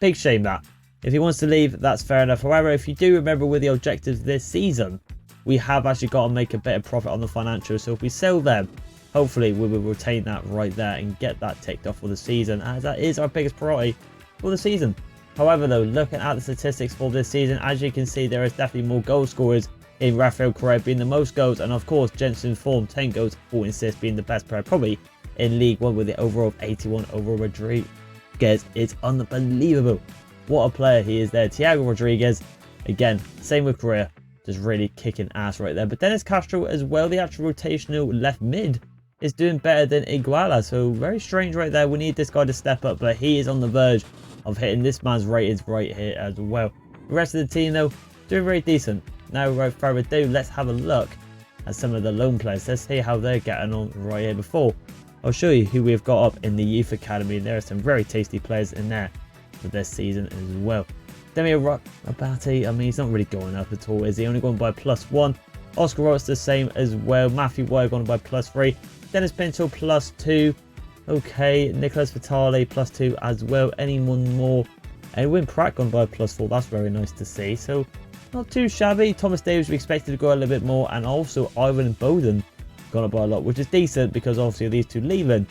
Big shame that. If he wants to leave, that's fair enough. However, if you do remember with the objectives this season, we have actually got to make a better profit on the financials. So if we sell them, hopefully we will retain that right there and get that ticked off for the season, as that is our biggest priority for the season. However, though, looking at the statistics for this season, as you can see, there is definitely more goal scorers in Rafael Correa being the most goals, and of course Jensen Form 10 goals, 4 assists, being the best player probably in League One with the overall of 81 over Rodriguez. It's unbelievable what a player he is there. Thiago Rodriguez, again, same with Correa, just really kicking ass right there. But Dennis Castro as well, the actual rotational left mid, is doing better than Iguala, so very strange right there. We need this guy to step up, but he is on the verge of hitting this man's ratings right here as well. The rest of the team though, doing very decent. Now, without further ado, let's have a look at some of the loan players. Let's see how they're getting on right here. Before I'll show you who we've got up in the Youth Academy. There are some very tasty players in there for this season as well. Demi Abati, I mean, he's not really going up at all, is he? Only going by +1. Oscar Roberts the same as well. Matthew White going by +3. Dennis Pinto +2. Okay, Nicholas Vitale +2 as well. Anyone more? Edwin Pratt gone by +4. That's very nice to see. So not too shabby. Thomas Davis we expected to go a little bit more, and also Ivan Bowden gone up by a lot, which is decent because obviously these two leaving,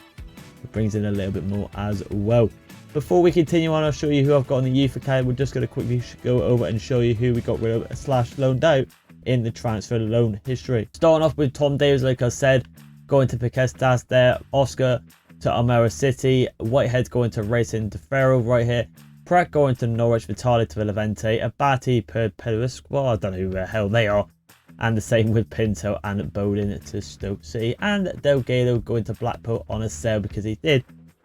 it brings in a little bit more as well. Before we continue on, I'll show you who I've got in the Youth Academy. We're just going to quickly go over and show you who we got rid of / loaned out in the transfer loan history. Starting off with Tom Davis, like I said, going to Piquestas there. Oscar to Almera City. Whitehead's going to Racing de Ferro right here. Pratt going to Norwich. Vitali to Villavente. Abati per Pedusqua. I don't know who the hell they are. And the same with Pinto and Bowden to Stoke City. And Delgado going to Blackpool on a sale because he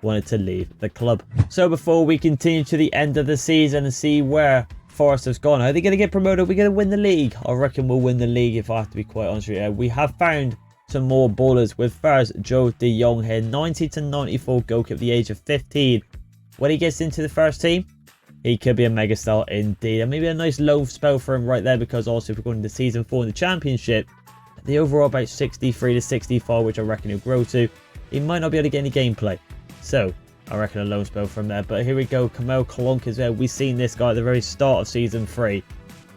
wanted to leave the club. So before we continue to the end of the season and see where Forest has gone, are they going to get promoted? Are we going to win the league? I reckon we'll win the league, if I have to be quite honest with you. We have found some more ballers with first Joe de Jong here, 90 to 94 goalkeeper at the age of 15. When he gets into the first team, he could be a megastar indeed. And maybe a nice low spell for him right there, because also if we're going to season 4 in the championship, the overall about 63 to 65, which I reckon he'll grow to. He might not be able to get any gameplay. So I reckon a low spell from there. But here we go, Kamel Kolonk as well. We've seen this guy at the very start of season 3.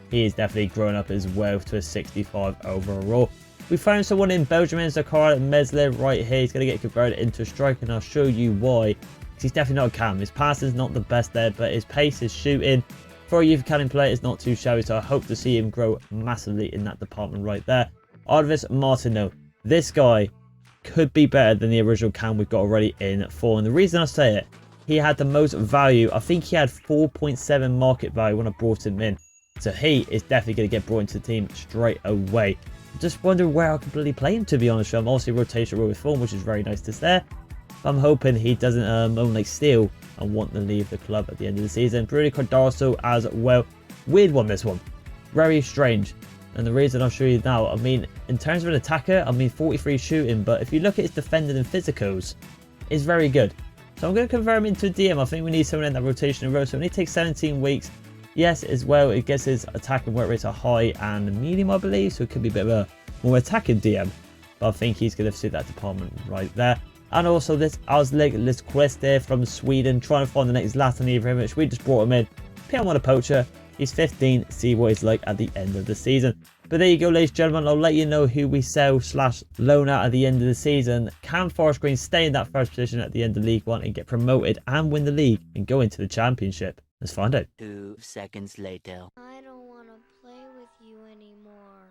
He is definitely grown up as well to a 65 overall. We found someone in Belgium, in Zakar Mesler right here. He's going to get converted into a striker, and I'll show you why. He's definitely not a cam. His pass is not the best there, but his pace, his shooting for a youth academy player is not too shabby. So I hope to see him grow massively in that department right there. Arvis Martineau. This guy could be better than the original cam we've got already in 4. And the reason I say it, he had the most value. I think he had 4.7 market value when I brought him in. So he is definitely going to get brought into the team straight away. Just wondering where I could really play him, to be honest. I'm also rotation with form, which is very nice to see. I'm hoping he doesn't own like Steel and want to leave the club at the end of the season. Bruno Cardoso as well. Weird one, this one. Very strange. And the reason I'll show you now, I mean, in terms of an attacker, I mean 43 shooting, but if you look at his defending and physicals, it's very good. So I'm going to convert him into a DM. I think we need someone in that rotation in row. So it only takes 17 weeks. Yes, as well, it gets his attack and work rates are high and medium, I believe. So it could be a bit of a more attacking DM. But I think he's going to suit that department right there. And also this Artlist Lisquiste from Sweden, trying to find the next Latin Ibrahimovic. We just brought him in. PM on a poacher. He's 15. See what he's like at the end of the season. But there you go, ladies and gentlemen. I'll let you know who we sell / loan out at the end of the season. Can Forest Green stay in that first position at the end of League One and get promoted and win the league and go into the championship? Let's find out. 2 seconds later. I don't want to play with you anymore.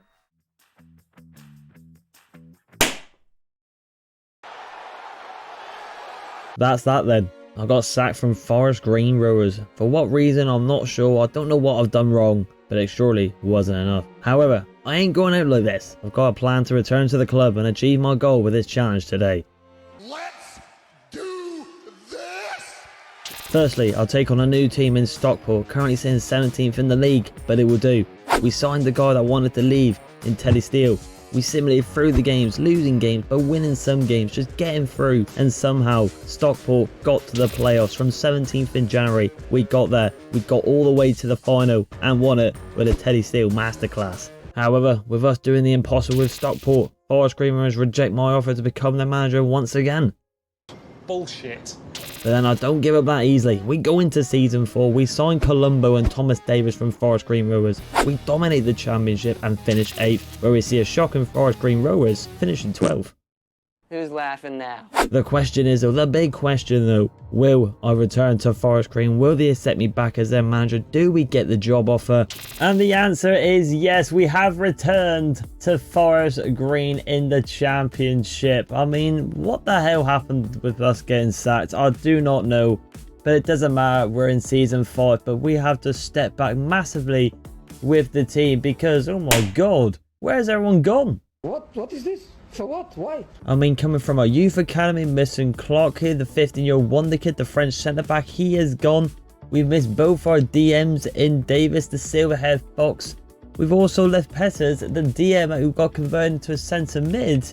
That's that then. I got sacked from Forest Green Rovers. For what reason, I'm not sure. I don't know what I've done wrong, but it surely wasn't enough. However, I ain't going out like this. I've got a plan to return to the club and achieve my goal with this challenge today. Let's do this! Firstly, I'll take on a new team in Stockport, currently sitting 17th in the league, but it will do. We signed the guy that wanted to leave in Teddy Steele. We simulated through the games, losing games, but winning some games, just getting through. And somehow, Stockport got to the playoffs from 17th in January. We got there. We got all the way to the final and won it with a Teddy Steele masterclass. However, with us doing the impossible with Stockport, Forest Green Rovers reject my offer to become their manager once again. Bullshit. But then I don't give up that easily. We go into season 4, we sign Colombo and Thomas Davis from Forest Green Rovers. We dominate the championship and finish 8th, where we see a shocking Forest Green Rovers finishing 12th. Who's laughing now? The question is though, the big question though, will I return to Forest Green? Will they accept me back as their manager? Do we get the job offer? And the answer is yes, we have returned to Forest Green in the championship. I mean, what the hell happened with us getting sacked? I do not know, but it doesn't matter. We're in season 5, but we have to step back massively with the team because, oh my god, where's everyone gone? What is this? For what? Why? I mean, coming from our youth academy, missing Clark here, the 15-year-old wonder kid, the French centre-back, he is gone. We've missed both our DMs in Davis, the silver-haired fox. We've also left Peters, the DM who got converted into a centre mid.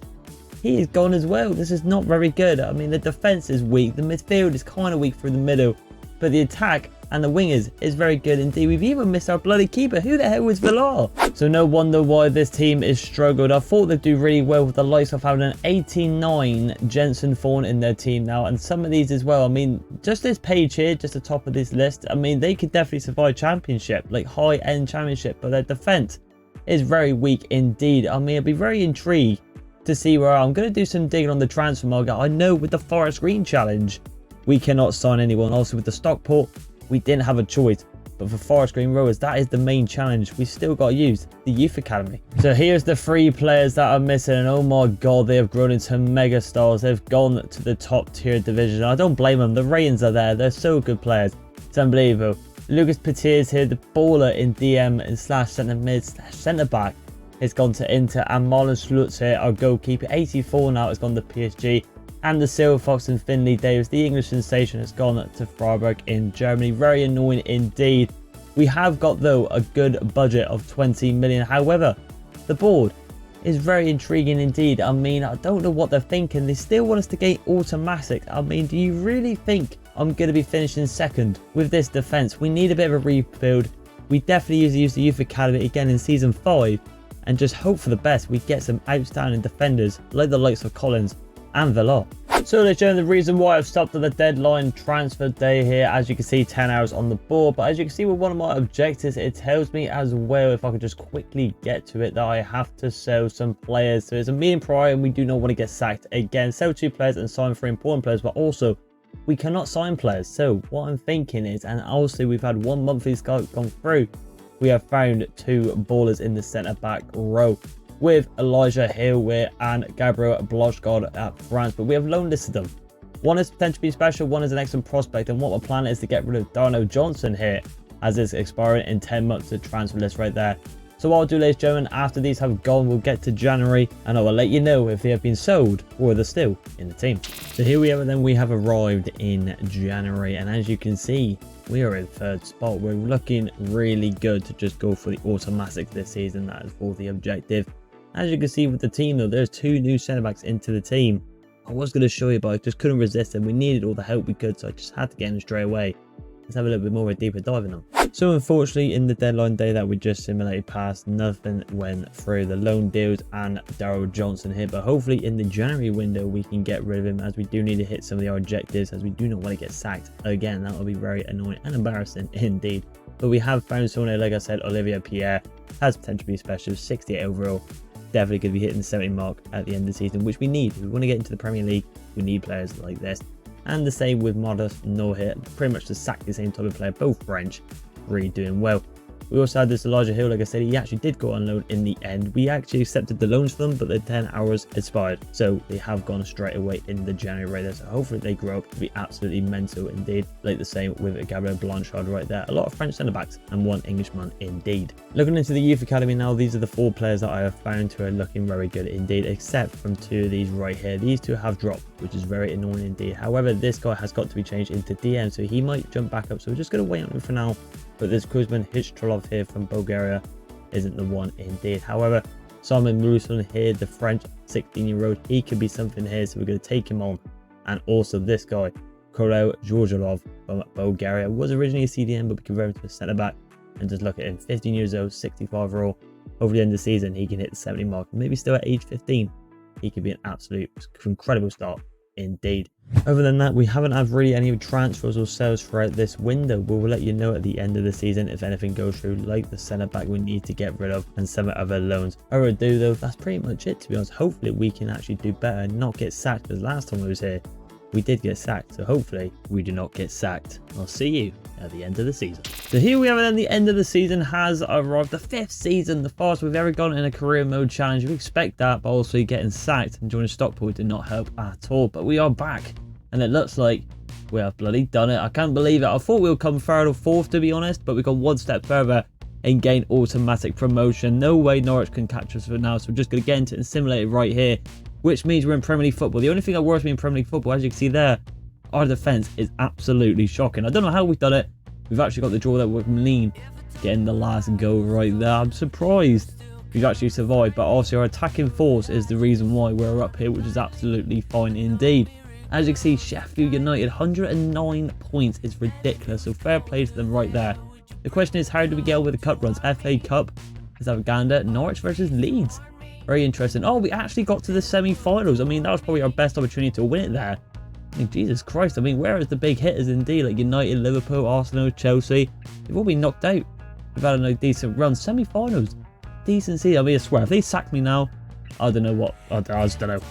He is gone as well. This is not very good. I mean, the defence is weak. The midfield is kind of weak through the middle. But the attack and the wingers is very good indeed. We've even missed our bloody keeper. Who the hell was Villar? So no wonder why this team is struggled. I thought they'd do really well with the likes of having an 89 Jensen Thorne in their team now. And some of these as well. I mean, just this page here, just the top of this list. I mean, they could definitely survive championship, like high-end championship. But their defence is very weak indeed. I mean, I'd be very intrigued to see where I'm going to do some digging on the transfer market. I know with the Forest Green challenge, we cannot sign anyone. Also with the Stockport, we didn't have a choice. But for Forest Green Rovers, that is the main challenge. We still got to use the youth academy. So here's the 3 players that are missing. And oh my god, they have grown into mega stars. They've gone to the top tier division. I don't blame them. The ratings are there. They're so good players. It's unbelievable. Lucas Petiers here, the baller in DM and / centre mid / centre back, has gone to Inter. And Marlon Slutz here, our goalkeeper, 84 now, has gone to PSG. And the Silver Fox and Finley Davis, the English sensation, has gone to Freiburg in Germany. Very annoying indeed. We have got, though, a good budget of 20 million. However, the board is very intriguing indeed. I mean, I don't know what they're thinking. They still want us to gain automatic. I mean, do you really think I'm going to be finishing second with this defence? We need a bit of a rebuild. We definitely use the Youth Academy again in Season 5 and just hope for the best. We get some outstanding defenders like the likes of Collins and Villar. So let's show the reason why I've stopped at the deadline transfer day here. As you can see, 10 hours on the board. But as you can see with one of my objectives, it tells me as well, if I could just quickly get to it, that I have to sell some players. So it's a meeting prior and we do not want to get sacked again. Sell 2 players and sign 3 important players, but also we cannot sign players. So what I'm thinking is, and also we've had 1 monthly scout gone through, we have found 2 ballers in the centre back row, with Elijah Hilwe and Gabriel Blochgard at France, but we have loan listed them. One is potentially special, one is an excellent prospect, and what my plan is to get rid of Darno Johnson here, as it's expiring in 10 months, the transfer list right there. So what I'll do, ladies and gentlemen, after these have gone, we'll get to January, and I will let you know if they have been sold or they're still in the team. So here we are then, we have arrived in January, and as you can see, we are in 3rd spot. We're looking really good to just go for the automatic this season. That is for the objective. As you can see with the team though, there's 2 new centre backs into the team. I was going to show you, but I just couldn't resist him. We needed all the help we could, so I just had to get him straight away. Let's have a little bit more of a deeper dive in them. So unfortunately, in the deadline day that we just simulated past, nothing went through. The loan deals and Daryl Johnson hit, but hopefully in the January window we can get rid of him, as we do need to hit some of our objectives, as we do not want to get sacked again. That would be very annoying and embarrassing indeed. But we have found someone, like I said, Olivier Pierre has potential to be special, 68 overall. Definitely going to be hitting the 70 mark at the end of the season, which we need. If we want to get into the Premier League, we need players like this. And the same with Modest Nohit, pretty much the exactly same type of player, both French, really doing well. We also had this Elijah Hill, like I said, he actually did go on loan in the end. We actually accepted the loans for them, but the 10 hours expired. So they have gone straight away in the January right there. So hopefully they grow up to be absolutely mental indeed. Like the same with Gabriel Blanchard right there. A lot of French centre-backs and one Englishman indeed. Looking into the youth academy now, these are the 4 players that I have found who are looking very good indeed, except from 2 of these right here. These 2 have dropped, which is very annoying indeed. However, this guy has got to be changed into DM, so he might jump back up. So we're just going to wait on him for now. But this Kuzman Hichtrolov here from Bulgaria isn't the one indeed. However, Simon Muruson here, the French 16-year-old, he could be something here, so we're going to take him on. And also this guy, Korel Georgilov from Bulgaria, was originally a CDM, but we converted him to a centre-back. And just look at him, 15 years old, 65 overall. Over the end of the season, he can hit the 70 mark. Maybe still at age 15, he could be an absolute incredible start indeed. Other than that, we haven't had really any transfers or sales throughout this window, but we'll let you know at the end of the season if anything goes through, like the centre back we need to get rid of and some other loans. Other ado though, that's pretty much it, to be honest. Hopefully we can actually do better and not get sacked, because last time I was here we did get sacked, so hopefully we do not get sacked. I'll see you at the end of the season. So here we have it, and the end of the season has arrived. The 5th season, the farthest we've ever gone in a career mode challenge. You expect that, but also getting sacked and joining Stockport did not help at all. But we are back, and it looks like we have bloody done it. I can't believe it. I thought we would come 3rd or 4th, to be honest, but we got 1 step further and gain automatic promotion. No way Norwich can catch us for now, so we're just going to get into it and simulate it right here, which means we're in Premier League football. The only thing that worries me in Premier League football, as you can see there, our defence is absolutely shocking. I don't know how we've done it. We've actually got the draw there with Lean getting the last goal right there. I'm surprised we've actually survived, but also our attacking force is the reason why we're up here, which is absolutely fine indeed. As you can see, Sheffield United, 109 points is ridiculous, so fair play to them right there. The question is, how do we get over the cup runs? FA Cup, is Uganda, Norwich versus Leeds. Very interesting. Oh, we actually got to the semi-finals. I mean, that was probably our best opportunity to win it there. I mean, Jesus Christ. I mean, where is the big hitters indeed? Like United, Liverpool, Arsenal, Chelsea. They've all been knocked out. We've had a decent run. Semi-finals. Decency. I mean, I swear, if they sacked me now, I don't know what. I just don't know.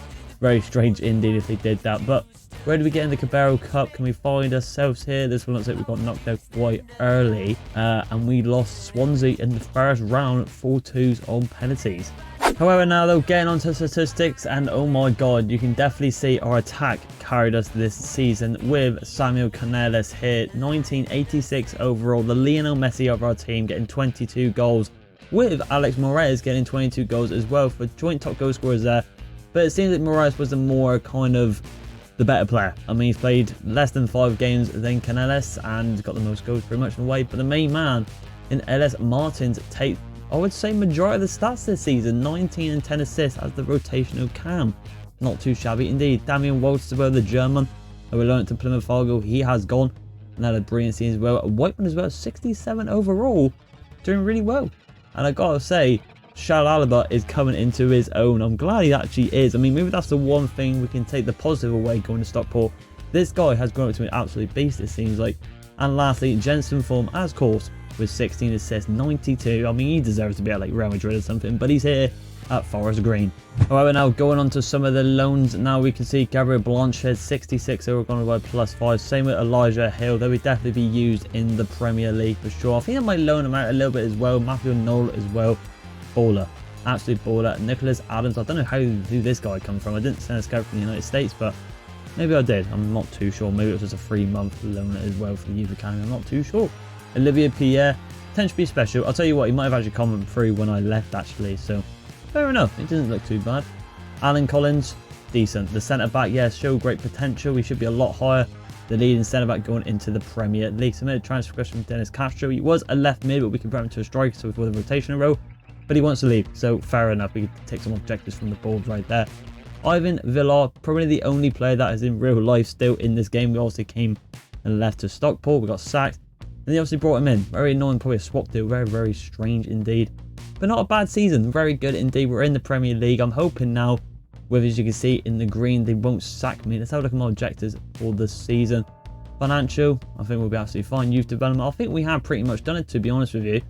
Very strange indeed if they did that. But where do we get in the Carabao Cup? Can we find ourselves here? This one looks like we got knocked out quite early. And we lost Swansea in the first round, 4-2s on penalties. However, now though, getting onto statistics, and oh my god, you can definitely see our attack carried us this season with Samuel Canales here, 1986 overall, the Lionel Messi of our team, getting 22 goals, with Alex Moraes getting 22 goals as well for joint top goal scorers there. But it seems that Moraes was the more kind of the better player. I mean, he's played less than 5 games than Canales and got the most goals pretty much in the way. But the main man in LS Martins takes, I would say, majority of the stats this season, 19 and 10 assists as the rotational cam. Not too shabby indeed. Damian Waltz as well, the German, who we learned to Plymouth Argyle, he has gone and had a brilliant season as well. Whiteman as well, 67 overall, doing really well. And I gotta say, Shal Alaba is coming into his own. I'm glad he actually is. I mean, maybe that's the one thing we can take the positive away going to Stockport. This guy has grown up to an absolute beast, it seems like. And lastly, Jensen form as course with 16 assists, 92. I mean, he deserves to be at like Real Madrid or something, but he's here at Forest Green. However, now going on to some of the loans, now we can see Gabriel Blanchard, 66 overall by +5. Same with Elijah Hill. They'll definitely be used in the Premier League for sure. I think I might loan him out a little bit as well. Matthew Knoll as well. Baller. Absolute baller. Nicholas Adams. I don't know who this guy come from. I didn't send a scout from the United States, but maybe I did. I'm not too sure. Maybe it was just a 3-month loan as well for the youth academy. I'm not too sure. Olivier Pierre, tends to be special. I'll tell you what, he might have actually come through when I left actually, so fair enough. It doesn't look too bad. Alan Collins, decent. The centre-back, yeah, show great potential. He should be a lot higher. The leading centre-back going into the Premier League. Submitted transfer request from Dennis Castro. He was a left mid, but we convert him to a striker, so with a rotational role. But he wants to leave, so fair enough. We can take some objectives from the board right there. Ivan Villar, probably the only player that is in real life still in this game. We also came and left to Stockport. We got sacked. And they obviously brought him in. Very annoying, probably a swap deal. Very, very strange indeed. But not a bad season. Very good indeed. We're in the Premier League. I'm hoping now, with, as you can see in the green, they won't sack me. Let's have a look at my objectives for the season. Financial, I think we'll be absolutely fine. Youth development, I think we have pretty much done it, to be honest with you.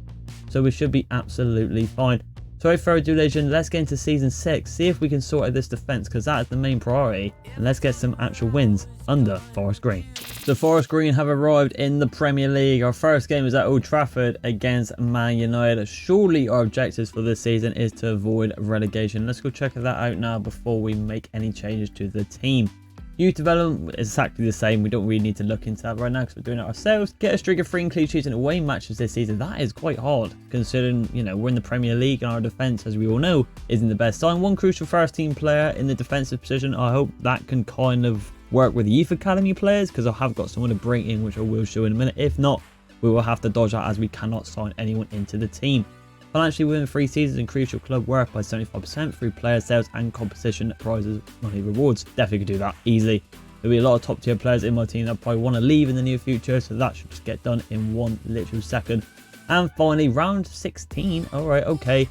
So we should be absolutely fine. So without further ado, legend, let's get into season 6. See if we can sort out this defense, because that is the main priority. And let's get some actual wins under Forest Green. So Forest Green have arrived in the Premier League. Our first game is at Old Trafford against Man United. Surely our objectives for this season is to avoid relegation. Let's go check that out now before we make any changes to the team. Youth development is exactly the same. We don't really need to look into that right now because we're doing it ourselves. Get a streak of 3 clean sheets in away matches this season. That is quite hard considering, you know, we're in the Premier League and our defence, as we all know, isn't the best. Sign 1 crucial first team player in the defensive position. I hope that can kind of work with youth academy players, because I have got someone to bring in, which I will show in a minute. If not, we will have to dodge that as we cannot sign anyone into the team. Financially within 3 seasons, increase your club worth by 75% through player sales and competition prizes, money rewards. Definitely could do that easily. There'll be a lot of top tier players in my team that probably want to leave in the near future, so that should just get done in one literal second. And finally, round 16. Alright, okay.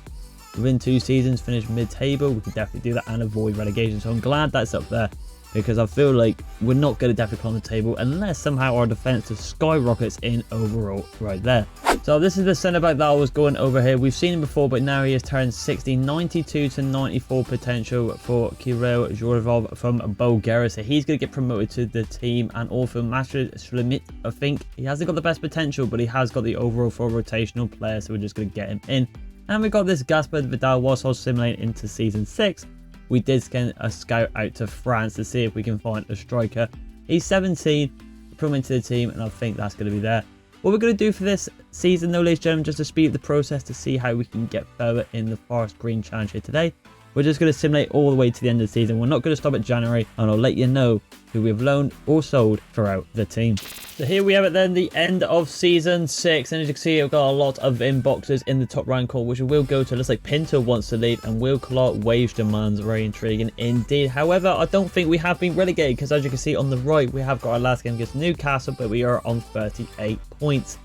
Within 2 seasons, finish mid-table. We can definitely do that and avoid relegation. So I'm glad that's up there, because I feel like we're not going to definitely climb the table unless somehow our defense just skyrockets in overall right there. So this is the centre back that I was going over here. We've seen him before, but now he has turned 60, 92 to 94 potential for Kirill Zhorov from Bulgaria. So he's going to get promoted to the team. And also Master Shlemit, I think he hasn't got the best potential, but he has got the overall for a rotational player. So we're just going to get him in. And we got this Gaspard Vidal whilst I was simulating into season 6. We did send a scout out to France to see if we can find a striker. He's 17, put him into the team, and I think that's going to be there. What we're going to do for this season, though, ladies and gentlemen, just to speed up the process to see how we can get further in the Forest Green Challenge here today, we're just going to simulate all the way to the end of the season. We're not going to stop at January, and I'll let you know who we've loaned or sold throughout the team. So here we have it then, the end of season 6, and as you can see, I've got a lot of inboxes in the top right corner, which we will go to. Looks like Pinto wants to leave, and Will Clark wage demands. Very intriguing indeed. However, I don't think we have been relegated, because as you can see on the right, we have got our last game against Newcastle, but we are on 38 points.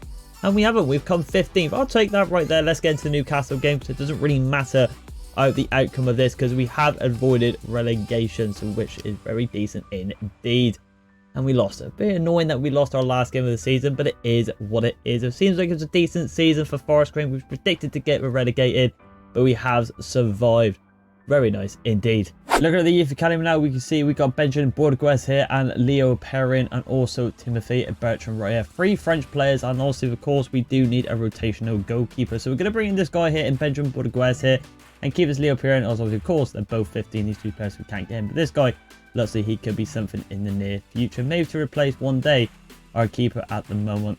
And we haven't, we've come 15th. I'll take that right there. Let's get into the Newcastle game, because it doesn't really matter the outcome of this, because we have avoided relegation, so which is very decent indeed. And we lost. A bit annoying that we lost our last game of the season, but it is what it is. It seems like it's a decent season for Forest Green. We've predicted to get relegated, but we have survived. Very nice indeed. Looking at the youth academy now, we can see we got Benjamin Bourgues here and Leo Perrin, and also Timothy Bertrand right here. 3 French players, and also of course we do need a rotational goalkeeper. So we're going to bring in this guy here in Benjamin Bourgues here, and keep us Leo Perrin. Also, of course, they're both 15. These 2 players we can't get him, but this guy, let's see, he could be something in the near future. Maybe to replace one day our keeper at the moment,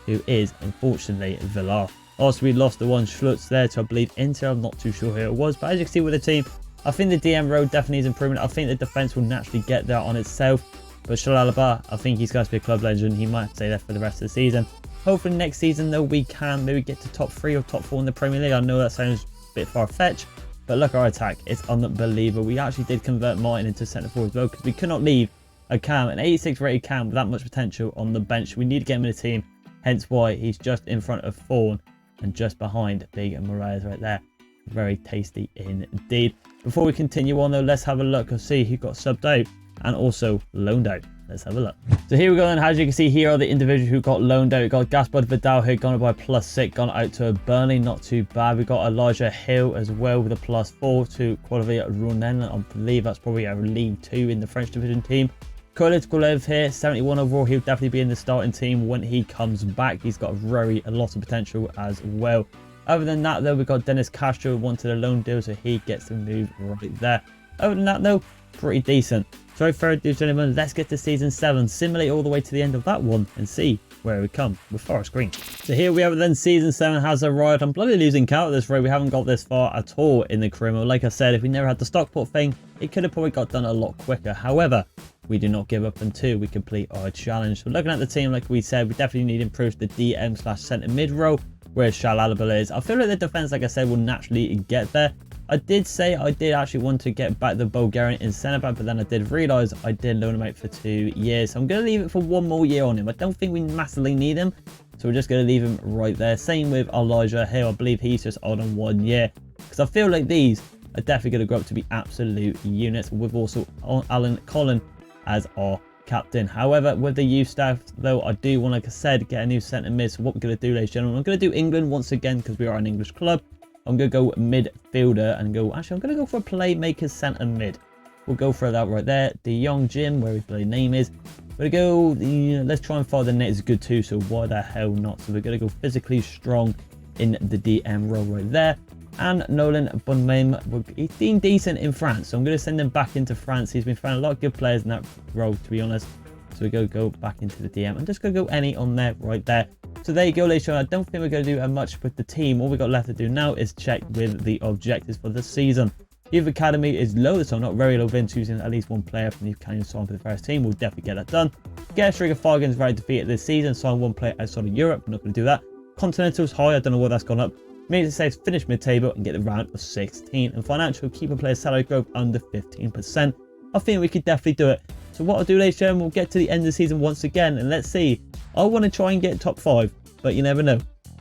who is unfortunately Villar. Also, we lost the one Schlutz there to, I believe, Inter. I'm not too sure who it was, but as you can see with the team, I think the DM road definitely needs improvement. I think the defense will naturally get there on itself. But Shalalaba, I think he's going to be a club legend. He might stay there for the rest of the season. Hopefully next season, though, we can maybe get to top 3 or top 4 in the Premier League. I know that sounds a bit far-fetched, but look at our attack. It's unbelievable. We actually did convert Martin into centre forward as well, because we could not leave a Cam, an 86 rated Cam with that much potential on the bench. We need to get him in the team, hence why he's just in front of Fawn and just behind Big Moraes right there. Very tasty indeed. Before we continue on though, let's have a look and see who got subbed out and also loaned out. Let's have a look. So here we go then. As you can see, here are the individuals who got loaned out. We got Gaspard Vidal here, gone by +6, gone out to Burnley, not too bad. We got Elijah Hill as well with a +4 to Quadrivia Ronen. I believe that's probably a League 2 in the French division team. Khalid Gulev here, 71 overall. He'll definitely be in the starting team when he comes back. He's got a lot of potential as well. Other than that, though, we've got Dennis Castro who wanted a loan deal, so he gets to move right there. Other than that, though, pretty decent. So without further ado, gentlemen, let's get to Season 7, simulate all the way to the end of that one, and see where we come with Forest Green. So here we have it then, Season 7 has arrived. I'm bloody losing count of this road. We haven't got this far at all in the career mode. Like I said, if we never had the Stockport thing, it could have probably got done a lot quicker. However, we do not give up until we complete our challenge. So looking at the team, like we said, we definitely need to improve the DM/centre mid row, where Shalalabal is. I feel like the defense, like I said, will naturally get there. I did say I did actually want to get back the Bulgarian in centre back, but then I did realise I did loan him out for 2 years. So I'm going to leave it for 1 more year on him. I don't think we massively need him, so we're just going to leave him right there. Same with Elijah Hill. I believe he's just on 1 year, because I feel like these are definitely going to grow up to be absolute units, with also Alan Collin as our captain. However, with the youth staff though, I do want, like I said, get a new centre mid. So what we're going to do, ladies and gentlemen, I'm going to do England once again, because we are an English club. I'm going to go midfielder and go, actually I'm going to go for a playmaker centre mid. We'll go for that right there. De Jong Jim, where his bloody name is. We're going to go, let's try and find the net is good too, so why the hell not? So we're going to go physically strong in the DM role right there. And Nolan Bonmem, he's been decent in France, so I'm going to send him back into France. He's been finding a lot of good players in that role, to be honest. So we're going to go back into the DM. I'm just going to go any on there right there. So there you go, ladies and gentlemen. I don't think we're going to do much with the team. All we've got left to do now is check with the objectives for the season. Youth Academy is low, so not very low. Vince using at least 1 player from the Youth Academy sign for the first team. We'll definitely get that done. Get a streak of 5 games right defeated this season. Sign 1 player outside of Europe. We're not going to do that. Continental's high. I don't know why that's gone up. Means it says finish mid-table and get the round of 16. And financial, keep a player's salary growth under 15%. I think we could definitely do it. So what I'll do, ladies and gentlemen, we'll get to the end of the season once again, and let's see. I want to try and get top 5, but you never know.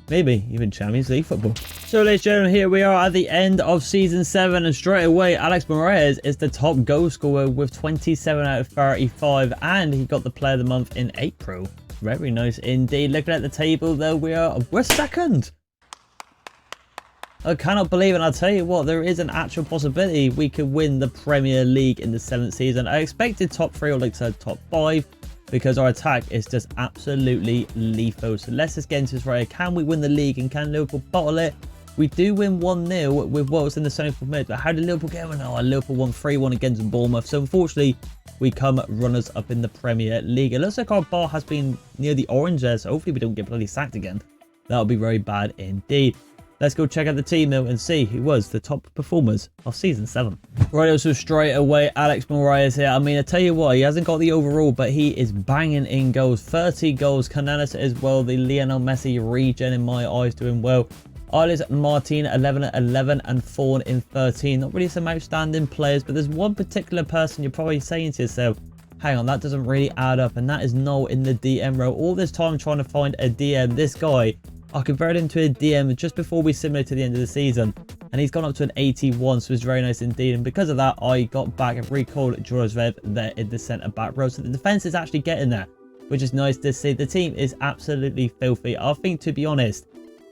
Maybe even Champions League football. So, ladies and gentlemen, here we are at the end of season 7, and straight away, Alex Moraes is the top goal scorer with 27 out of 35, and he got the Player of the Month in April. Very nice indeed. Looking at the table, though, we're second. I cannot believe it. I'll tell you what, there is an actual possibility we could win the Premier League in the 7th season. I expected top 3 or like I said top 5, because our attack is just absolutely lethal. So let's just get into this right here. Can we win the league, and can Liverpool bottle it? We do win 1-0 with Wolves in the central mid, but how did Liverpool get on? Oh, Liverpool won 3-1 against Bournemouth. So unfortunately, we come runners up in the Premier League. It looks like our bar has been near the orange there, so hopefully we don't get bloody sacked again. That'll be very bad indeed. Let's go check out the team though and see who was the top performers of season 7. Right, so straight away, Alex Moraes here. I mean, I tell you what, he hasn't got the overall, but he is banging in goals. 30 goals. Canales as well. The Lionel Messi regen in my eyes, doing well. Artlist Martin 11 at 11 and Fawn in 13. Not really some outstanding players, but there's one particular person you're probably saying to yourself, hang on, that doesn't really add up, and that is Noel in the DM row. All this time trying to find a DM, this guy, I converted him to a DM just before we simulated to the end of the season, and he's gone up to an 81, so it's very nice indeed. And because of that, I got back and recalled Jorozvev there in the centre back row, so the defence is actually getting there, which is nice to see. The team is absolutely filthy. I think, to be honest,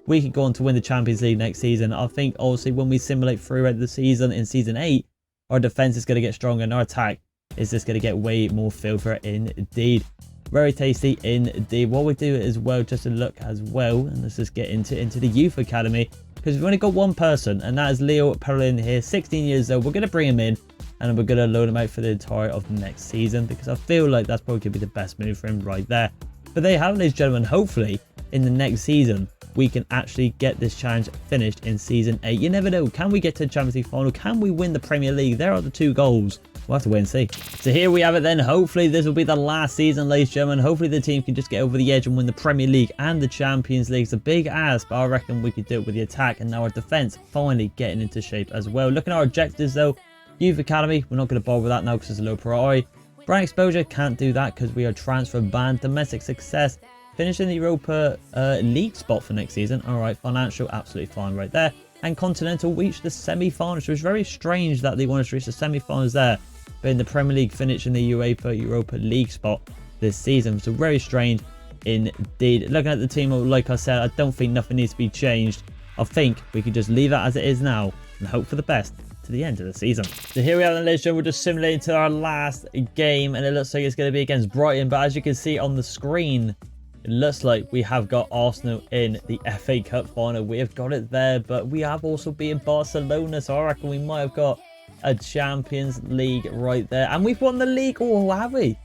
we could go on to win the Champions League next season. I think also when we simulate throughout the season in season 8, our defence is going to get stronger and our attack is just going to get way more filthier indeed. Very tasty indeed. What we do as well, just to look as well, and let's just get into the youth academy, because we've only got one person, and that is Leo Perlin here, 16 years old. We're going to bring him in, and we're going to load him out for the entire of the next season, because I feel like that's probably going to be the best move for him right there. But there you have it, ladies and gentlemen. Hopefully in the next season we can actually get this challenge finished in season 8. You never know, can we get to the Champions League final? Can we win the Premier League? There are the 2 goals. We'll have to wait and see. So here we have it then. Hopefully this will be the last season, ladies and gentlemen. Hopefully the team can just get over the edge and win the Premier League and the Champions League. It's a big ask, but I reckon we could do it with the attack, and now our defence finally getting into shape as well. Looking at our objectives though, Youth Academy, we're not going to bother with that now because it's a low priority. Brand exposure, can't do that because we are transfer banned. Domestic success, finishing the Europa League spot for next season. Alright, financial, absolutely fine right there. And Continental reached the semi-finals. It was very strange that they wanted to reach the semi-finals there, but in the Premier League finishing the Europa League spot this season. So very strange indeed. Looking at the team, like I said, I don't think nothing needs to be changed. I think we could just leave it as it is now and hope for the best to the end of the season. So here we are then, ladies and gentlemen. We're just simulating to our last game, and it looks like it's going to be against Brighton, but as you can see on the screen, it looks like we have got Arsenal in the FA Cup final. We have got it there, but we have also beaten Barcelona, so I reckon we might have got a Champions League right there. And we've won the league. Oh, have we?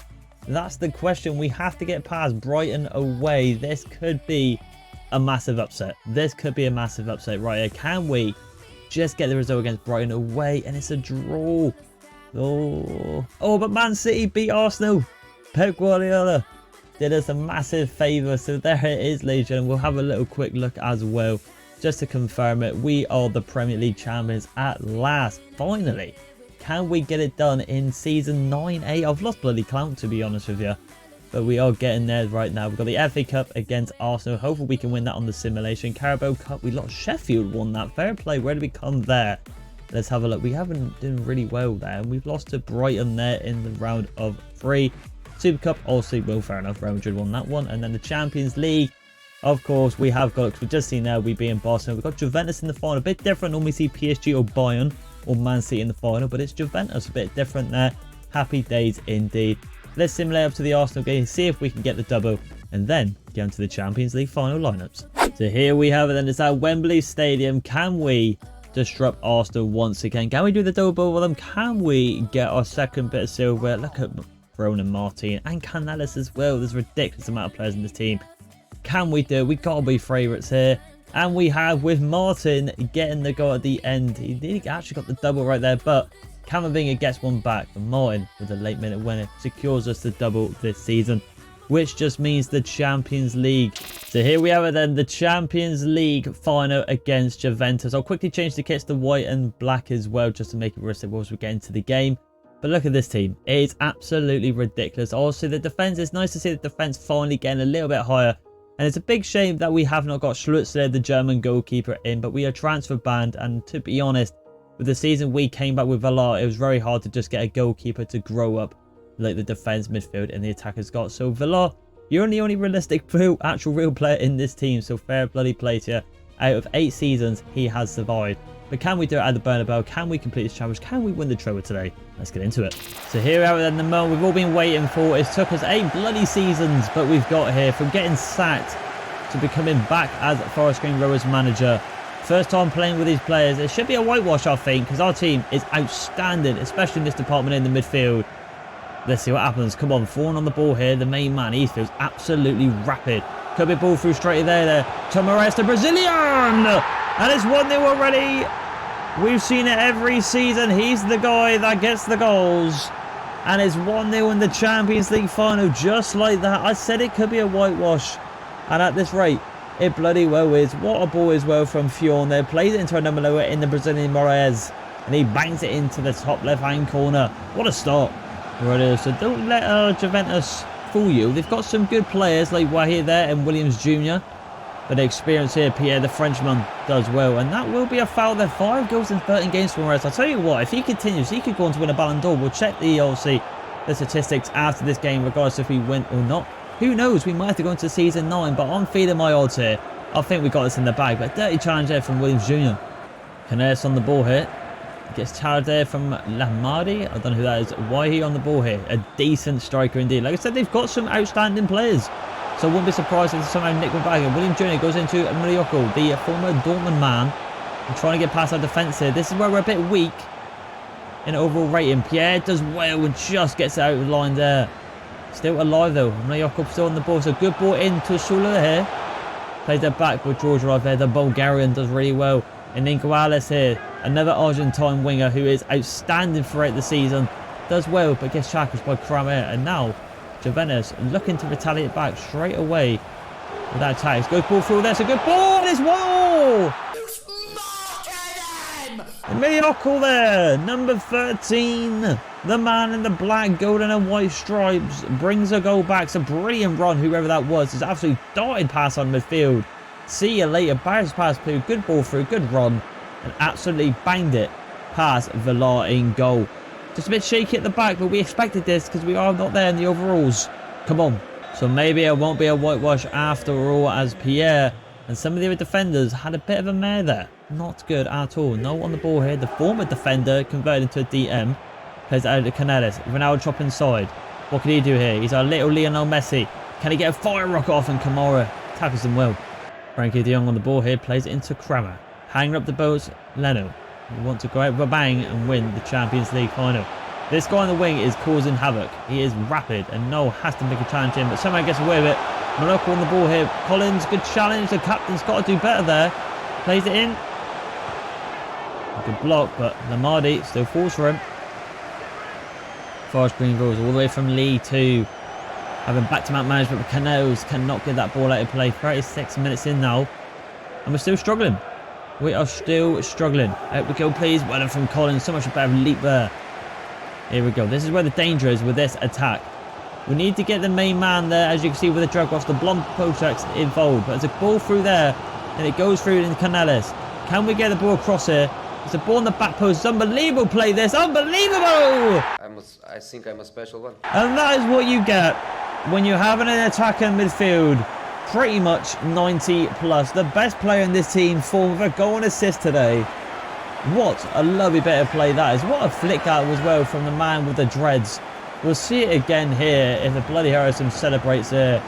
That's the question. We have to get past Brighton away. This could be a massive upset. This could be a massive upset right here. Can we just get the result against Brighton away? And it's a draw. Oh, but Man City beat Arsenal. Pep Guardiola did us a massive favour. So there it is, ladies and gentlemen. We'll have a little quick look as well just to confirm it, we are the Premier League champions at last. Finally. Can we get it done in season 9A? I've lost bloody count, to be honest with you. But we are getting there right now. We've got the FA Cup against Arsenal. Hopefully we can win that on the simulation. Carabao Cup, we lost. Sheffield won that. Fair play. Where did we come there? Let's have a look. We haven't done really well there. And we've lost to Brighton there in the round of 3. Super Cup, also, well, fair enough. Real Madrid won that one. And then the Champions League. Of course, we have got, because we've just seen there, we being Barcelona. We've got Juventus in the final. A bit different. Normally see PSG or Bayern or Man City in the final. But it's Juventus. A bit different there. Happy days indeed. Let's simulate up to the Arsenal game, see if we can get the double, and then get into the Champions League final lineups. So here we have it then. It's at Wembley Stadium. Can we disrupt Arsenal once again? Can we do the double with them? Can we get our second bit of silver? Look at Ronan Martin and Canales as well. There's a ridiculous amount of players in this team. Can we do it? We gotta be favourites here. And we have, with Martin getting the goal at the end. He actually got the double right there, but Camavinga gets one back, and Martin, with a late minute winner, secures us the double this season, which just means the Champions League. So here we have it then, the Champions League final against Juventus. I'll quickly change the kits to white and black as well, just to make it realistic as we get into the game. But look at this team. It is absolutely ridiculous. Also, the defence, it's nice to see the defence finally getting a little bit higher. And it's a big shame that we have not got Schlutzler, the German goalkeeper, in, but we are transfer banned, and to be honest, with the season we came back with Villar, it was very hard to just get a goalkeeper to grow up like the defence, midfield and the attack has got. So Villar, you're the only realistic, actual real player in this team. So fair bloody play to you. Out of 8 seasons, he has survived. But can we do it at the Bernabeu? Can we complete this challenge? Can we win the treble today? Let's get into it. So here we are at the moment we've all been waiting for. It took us 8 bloody seasons, but we've got here from getting sacked to becoming back as Forest Green Rovers manager. First time playing with these players. It should be a whitewash, I think, because our team is outstanding, especially in this department in the midfield. Let's see what happens. Come on, Fawn on the ball here. The main man, he feels absolutely rapid. Could be ball through straight there. Tomares, the Brazilian! And it's 1-0 already. We've seen it every season. He's the guy that gets the goals. And it's 1-0 in the Champions League final, just like that. I said it could be a whitewash. And at this rate, it bloody well is. What a ball as well from Fionn there. Plays it into a number lower in the Brazilian Moraes. And he bangs it into the top left-hand corner. What a start. Right, so don't let Juventus fool you. They've got some good players like Wahir there and Williams Jr. But the experience here, Pierre, the Frenchman, does well. And that will be a foul there. 5 goals in 13 games for Moraes. I'll tell you what, if he continues, he could go on to win a Ballon d'Or. We'll check the statistics after this game, regardless if we win or not. Who knows, we might have to go into season 9, but I'm feeling my odds here. I think we got this in the bag, but dirty challenge there from Williams Jr. Canales on the ball here. Gets tired there from Lamadi. I don't know who that is. Why he on the ball here? A decent striker indeed. Like I said, they've got some outstanding players. So I wouldn't be surprised if somehow Nick one back. William Jr. goes into Mariocco, the former Dortmund man. And trying to get past our defence here. This is where we're a bit weak in overall rating. Pierre does well and just gets out of line there. Still alive though. Mariocco still on the ball. So good ball into Sula here. Plays that back with George right there. The Bulgarian does really well. And Nicolas here. Another Argentine winger who is outstanding throughout the season. Does well, but gets shackled by Kramer. And now, Juventus looking to retaliate back straight away with that attack. Good ball through there. It's a good ball. It's wall! Miyoko there. Number 13. The man in the black, golden and white stripes brings a goal back. It's a brilliant run, whoever that was. It's absolutely darted pass on midfield. See you later. Barris pass through. Good ball through. Good run. And absolutely banged it past Villar in goal. Just a bit shaky at the back, but we expected this because we are not there in the overalls. Come on. So maybe it won't be a whitewash after all, as Pierre and some of the other defenders had a bit of a mare there. Not good at all. No on the ball here. The former defender converted into a DM. Plays out to Canales. Ronaldo chop inside. What can he do here? He's our little Lionel Messi. Can he get a fire rocket off? And Kamara tackles him well. Frankie de Jong on the ball here. Plays it into Kramer. Hanging up the boats, Leno. We want to go out with a bang and win the Champions League final. This guy on the wing is causing havoc. He is rapid and Noel has to make a challenge in, but somehow gets away with it. Morocco on the ball here. Collins, good challenge. The captain's got to do better there. Plays it in. A good block, but Lamadi still falls for him. Forest Green Rovers all the way from Lee to having back-to-back management, but Canals cannot get that ball out of play. 36 minutes in now. And we're still struggling. We are still struggling. Out we go, please. Well done from Collins. So much a better leap there. Here we go. This is where the danger is with this attack. We need to get the main man there, as you can see with the Dragos, the blonde Pochaks involved. But there's a ball through there, and it goes through into Canales. Can we get the ball across here? It's a ball on the back post. It's unbelievable play this. Unbelievable! I think I'm a special one. And that is what you get when you have an attacker in midfield. Pretty much 90 plus. The best player in this team, form with a goal and assist today. What a lovely bit of play that is. What a flick that was well from the man with the dreads. We'll see it again here if the bloody Harrison celebrates there.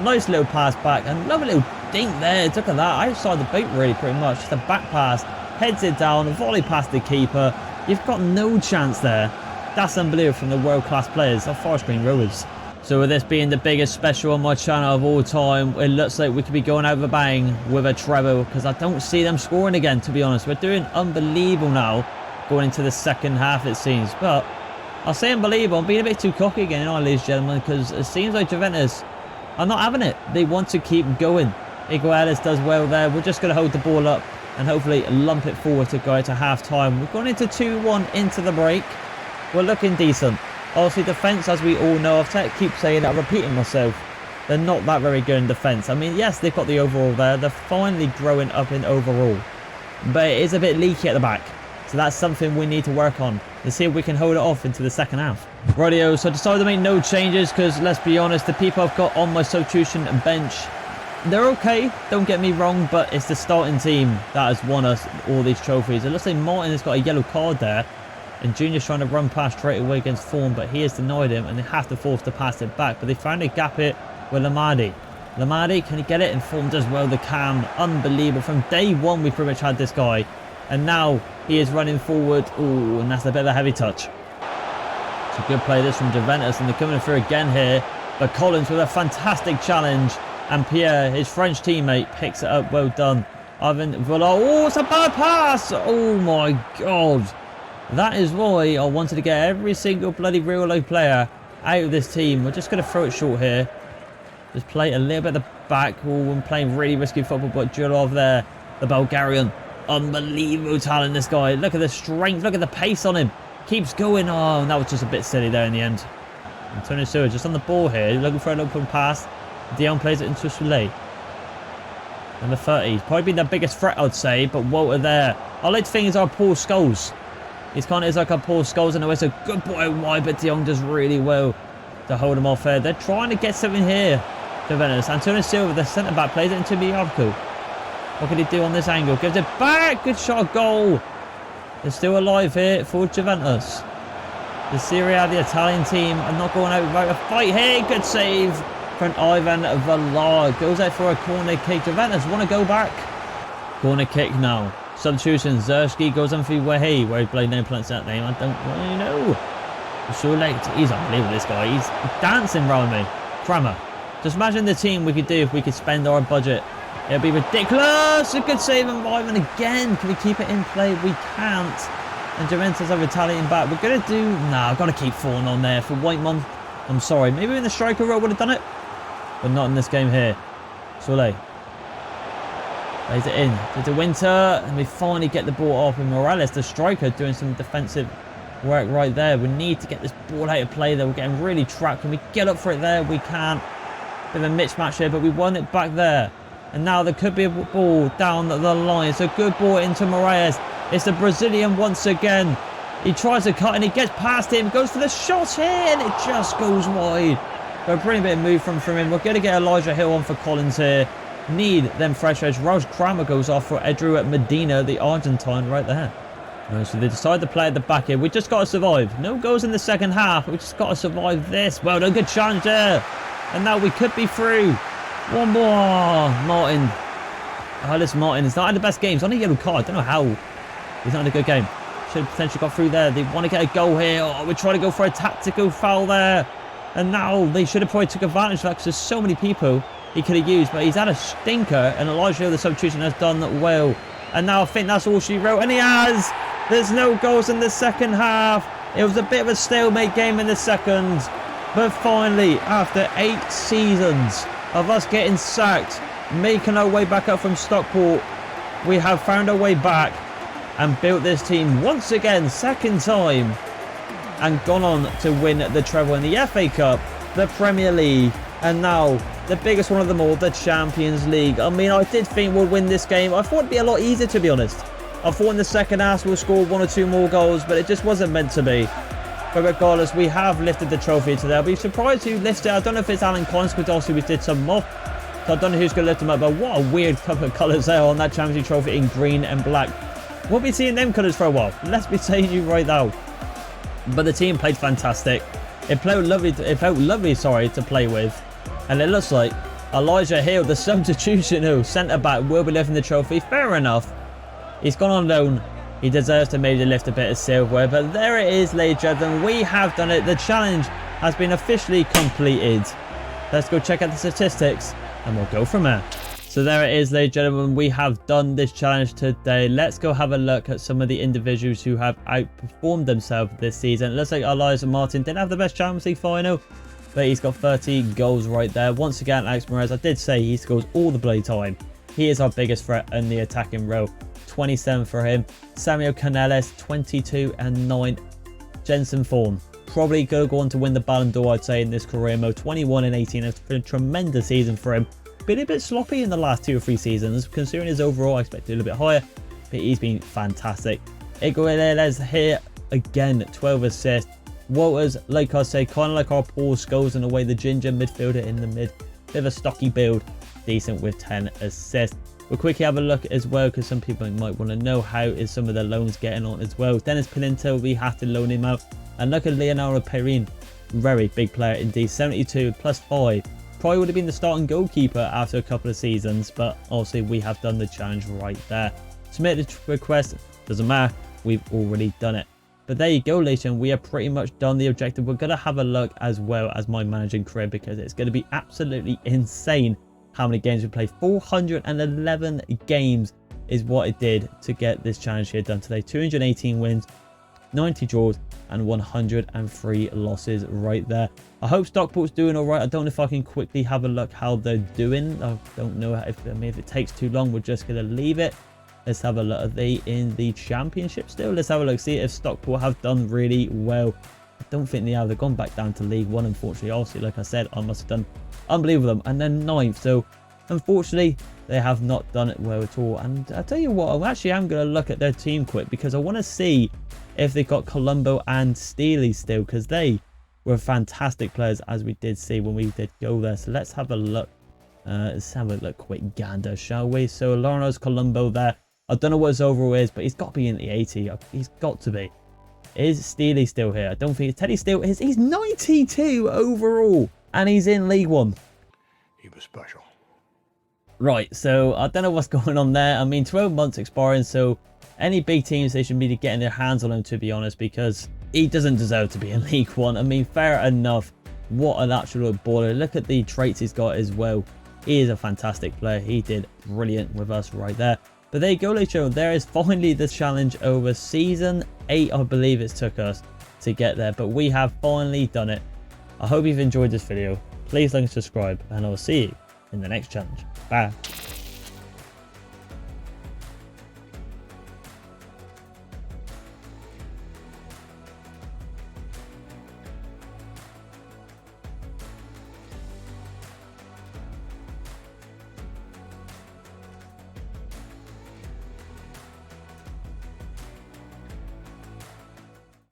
Nice little pass back and lovely little dink there. Look at that. Outside the boot really pretty much. Just a back pass. Heads it down. A volley past the keeper. You've got no chance there. That's unbelievable from the world-class players of Forest Green Rovers. So with this being the biggest special on my channel of all time, it looks like we could be going out with a bang with a treble, because I don't see them scoring again, to be honest. We're doing unbelievable now going into the second half, it seems. But I'll say unbelievable. I'm being a bit too cocky again, ladies and gentlemen, because it seems like Juventus are not having it. They want to keep going. Iguales does well there. We're just going to hold the ball up and hopefully lump it forward to go to half-time. We've gone into 2-1 into the break. We're looking decent. Obviously, defence, as we all know, I keep saying that, repeating myself, they're not that very good in defence. I mean, yes, they've got the overall there. They're finally growing up in overall. But it is a bit leaky at the back. So that's something we need to work on. Let's see if we can hold it off into the second half. Rightio, so I decided to make no changes because, let's be honest, the people I've got on my substitution bench, they're okay, don't get me wrong, but it's the starting team that has won us all these trophies. It looks like Martin has got a yellow card there. And Junior's trying to run past straight away against Form, but he has denied him, and they have to force to pass it back. But they found a gap it with Lamadi. Lamadi, can he get it? And Form does well, the cam. Unbelievable. From day one, we pretty much had this guy. And now he is running forward. Ooh, and that's a bit of a heavy touch. It's a good play this from Juventus, and they're coming through again here. But Collins with a fantastic challenge. And Pierre, his French teammate, picks it up. Well done. Ivan Vola. Oh, it's a bad pass. Oh, my God. That is why I wanted to get every single bloody real life player out of this team. We're just going to throw it short here. Just play a little bit at the back. Oh, I'm playing really risky football, but Julov there, the Bulgarian. Unbelievable talent, this guy. Look at the strength. Look at the pace on him. Keeps going. Oh, that was just a bit silly there in the end. Antonio Silva just on the ball here. Looking for an open pass. Dion plays it into Soulé. Number 30. He's probably been the biggest threat, I'd say, but Walter there. I like to think he's our Paul Scholes. He's kind of is like a Paul Scholes, and it's a good boy wide, but De Jong does really well to hold him off there. They're trying to get something here. Juventus. Antonio Silva, the centre-back, plays it into Miyako. What can he do on this angle? Gives it back. Good shot, goal. They're still alive here for Juventus. The Serie A, the Italian team, are not going out without a fight here. Good save from Ivan Villar. Goes out for a corner kick. Juventus want to go back. Corner kick now. Substitution, Zerski goes on for Wehe, where he played no plants that name, I don't really know. He's unbelievable, this guy. He's dancing around me. Kramer. Just imagine the team we could do if we could spend our budget. It would be ridiculous. A good save and Ivan again. Can we keep it in play? We can't. And Juventus have Italian back. We're going to do... Nah, I've got to keep Fawn on there for Whitemon. I'm sorry. Maybe in the striker role would have done it. But not in this game here. Soulé. Plays it in to De Winter, and we finally get the ball off with Morales, the striker, doing some defensive work right there. We need to get this ball out of play there. We're getting really trapped. Can we get up for it there? We can't. Bit of a mismatch here, but we won it back there. And now there could be a ball down the line. It's a good ball into Morales. It's the Brazilian once again. He tries to cut and he gets past him. Goes for the shot here, and it just goes wide. But a brilliant bit of move from him. We're going to get Elijah Hill on for Collins here. Need them fresh edge. Rose Kramer goes off for Edru at Medina, the Argentine, right there. So they decide to play at the back here. We just got to survive. No goals in the second half. We just got to survive this. Well done, good challenge there. And now we could be through. One more. Martin. Oh, this Martin is not in the best games. On a yellow card. I don't know how. He's not in a good game. Should have potentially got through there. They want to get a goal here. Oh, we're trying to go for a tactical foul there. And now they should have probably took advantage of that because there's so many people he could have used, but he's had a stinker, and Elijah, the substitution, has done well. And now I think that's all she wrote, and he has. There's no goals in the second half. It was a bit of a stalemate game in the second, but finally, after 8 seasons of us getting sacked, making our way back up from Stockport, we have found our way back and built this team once again, second time, and gone on to win the treble in the FA Cup, the Premier League, and now the biggest one of them all, the Champions League. I mean, I did think we'd win this game. I thought it'd be a lot easier, to be honest. I thought in the second half we'll score 1 or 2 more goals, but it just wasn't meant to be. But regardless, we have lifted the trophy today. I'll be surprised who lifts it. I don't know if it's Alan Collins, because obviously we did some more. So I don't know who's going to lift them up, but what a weird couple of colours there on that Champions League trophy in green and black. Won't be seeing them colours for a while. Let's be saying you right now. But the team played fantastic. It felt lovely to play with. And it looks like Elijah Hill, the substitution centre-back, will be lifting the trophy. Fair enough. He's gone on loan. He deserves to maybe lift a bit of silverware. But there it is, ladies and gentlemen. We have done it. The challenge has been officially completed. Let's go check out the statistics and we'll go from there. So there it is, ladies and gentlemen. We have done this challenge today. Let's go have a look at some of the individuals who have outperformed themselves this season. It looks like Elias Martin didn't have the best Champions League final, but he's got 30 goals right there. Once again, Alex Morez, I did say he scores all the bloody time. He is our biggest threat in the attacking row. 27 for him. Samuel Canelles, 22 and 9. Jensen Thorne, probably going to go on to win the Ballon d'Or, I'd say, in this career mode. 21 and 18. It's been a tremendous season for him. Been a bit sloppy in the last 2 or 3 seasons, considering his overall. I expected a little bit higher, but he's been fantastic. Igualez here again, 12 assists. Walters, like I say, kind of like our Paul Scholes in a way, the ginger midfielder in the mid. Bit of a stocky build, decent with 10 assists. We'll quickly have a look as well, because some people might want to know how is some of the loans getting on as well. Dennis Pinto, we have to loan him out. And look at Leonardo Perin, very big player indeed, 72 plus 5. Probably would have been the starting goalkeeper after a couple of seasons, but obviously we have done the challenge right there. Submit the request, doesn't matter, we've already done it. But there you go, ladies and gentlemen, we have pretty much done the objective. We're going to have a look as well as my managing career, because it's going to be absolutely insane how many games we played. 411 games is what it did to get this challenge here done today. 218 wins, 90 draws, and 103 losses right there. I hope Stockport's doing all right. I don't know if I can quickly have a look how they're doing. I don't know if it takes too long. We're just going to leave it. Let's have a look. Are they in the championship still? Let's have a look. See if Stockport have done really well. I don't think they have. They've gone back down to League One, unfortunately. Obviously, like I said, I must have done unbelievable. And then 9th. So, unfortunately, they have not done it well at all. And I tell you what, I'm going to look at their team quick, because I want to see if they've got Colombo and Steely still, because they were fantastic players, as we did see when we did go there. So let's have a look. Let's have a look quick gander, shall we? So Lawrence Colombo there. I don't know what his overall is, but he's got to be in the 80. He's got to be. Is Steely still here? I don't think Teddy still is. He's 92 overall, and he's in League One. He was special. Right, so I don't know what's going on there. I mean, 12 months expiring, so any big teams, they should be getting their hands on him, to be honest, because he doesn't deserve to be in League One. I mean, fair enough. What an absolute baller. Look at the traits he's got as well. He is a fantastic player. He did brilliant with us right there. But there you go, ladies and gentlemen. There is finally the challenge over. Season 8, I believe it took us to get there, but we have finally done it. I hope you've enjoyed this video. Please like and subscribe, and I'll see you in the next challenge. Bye.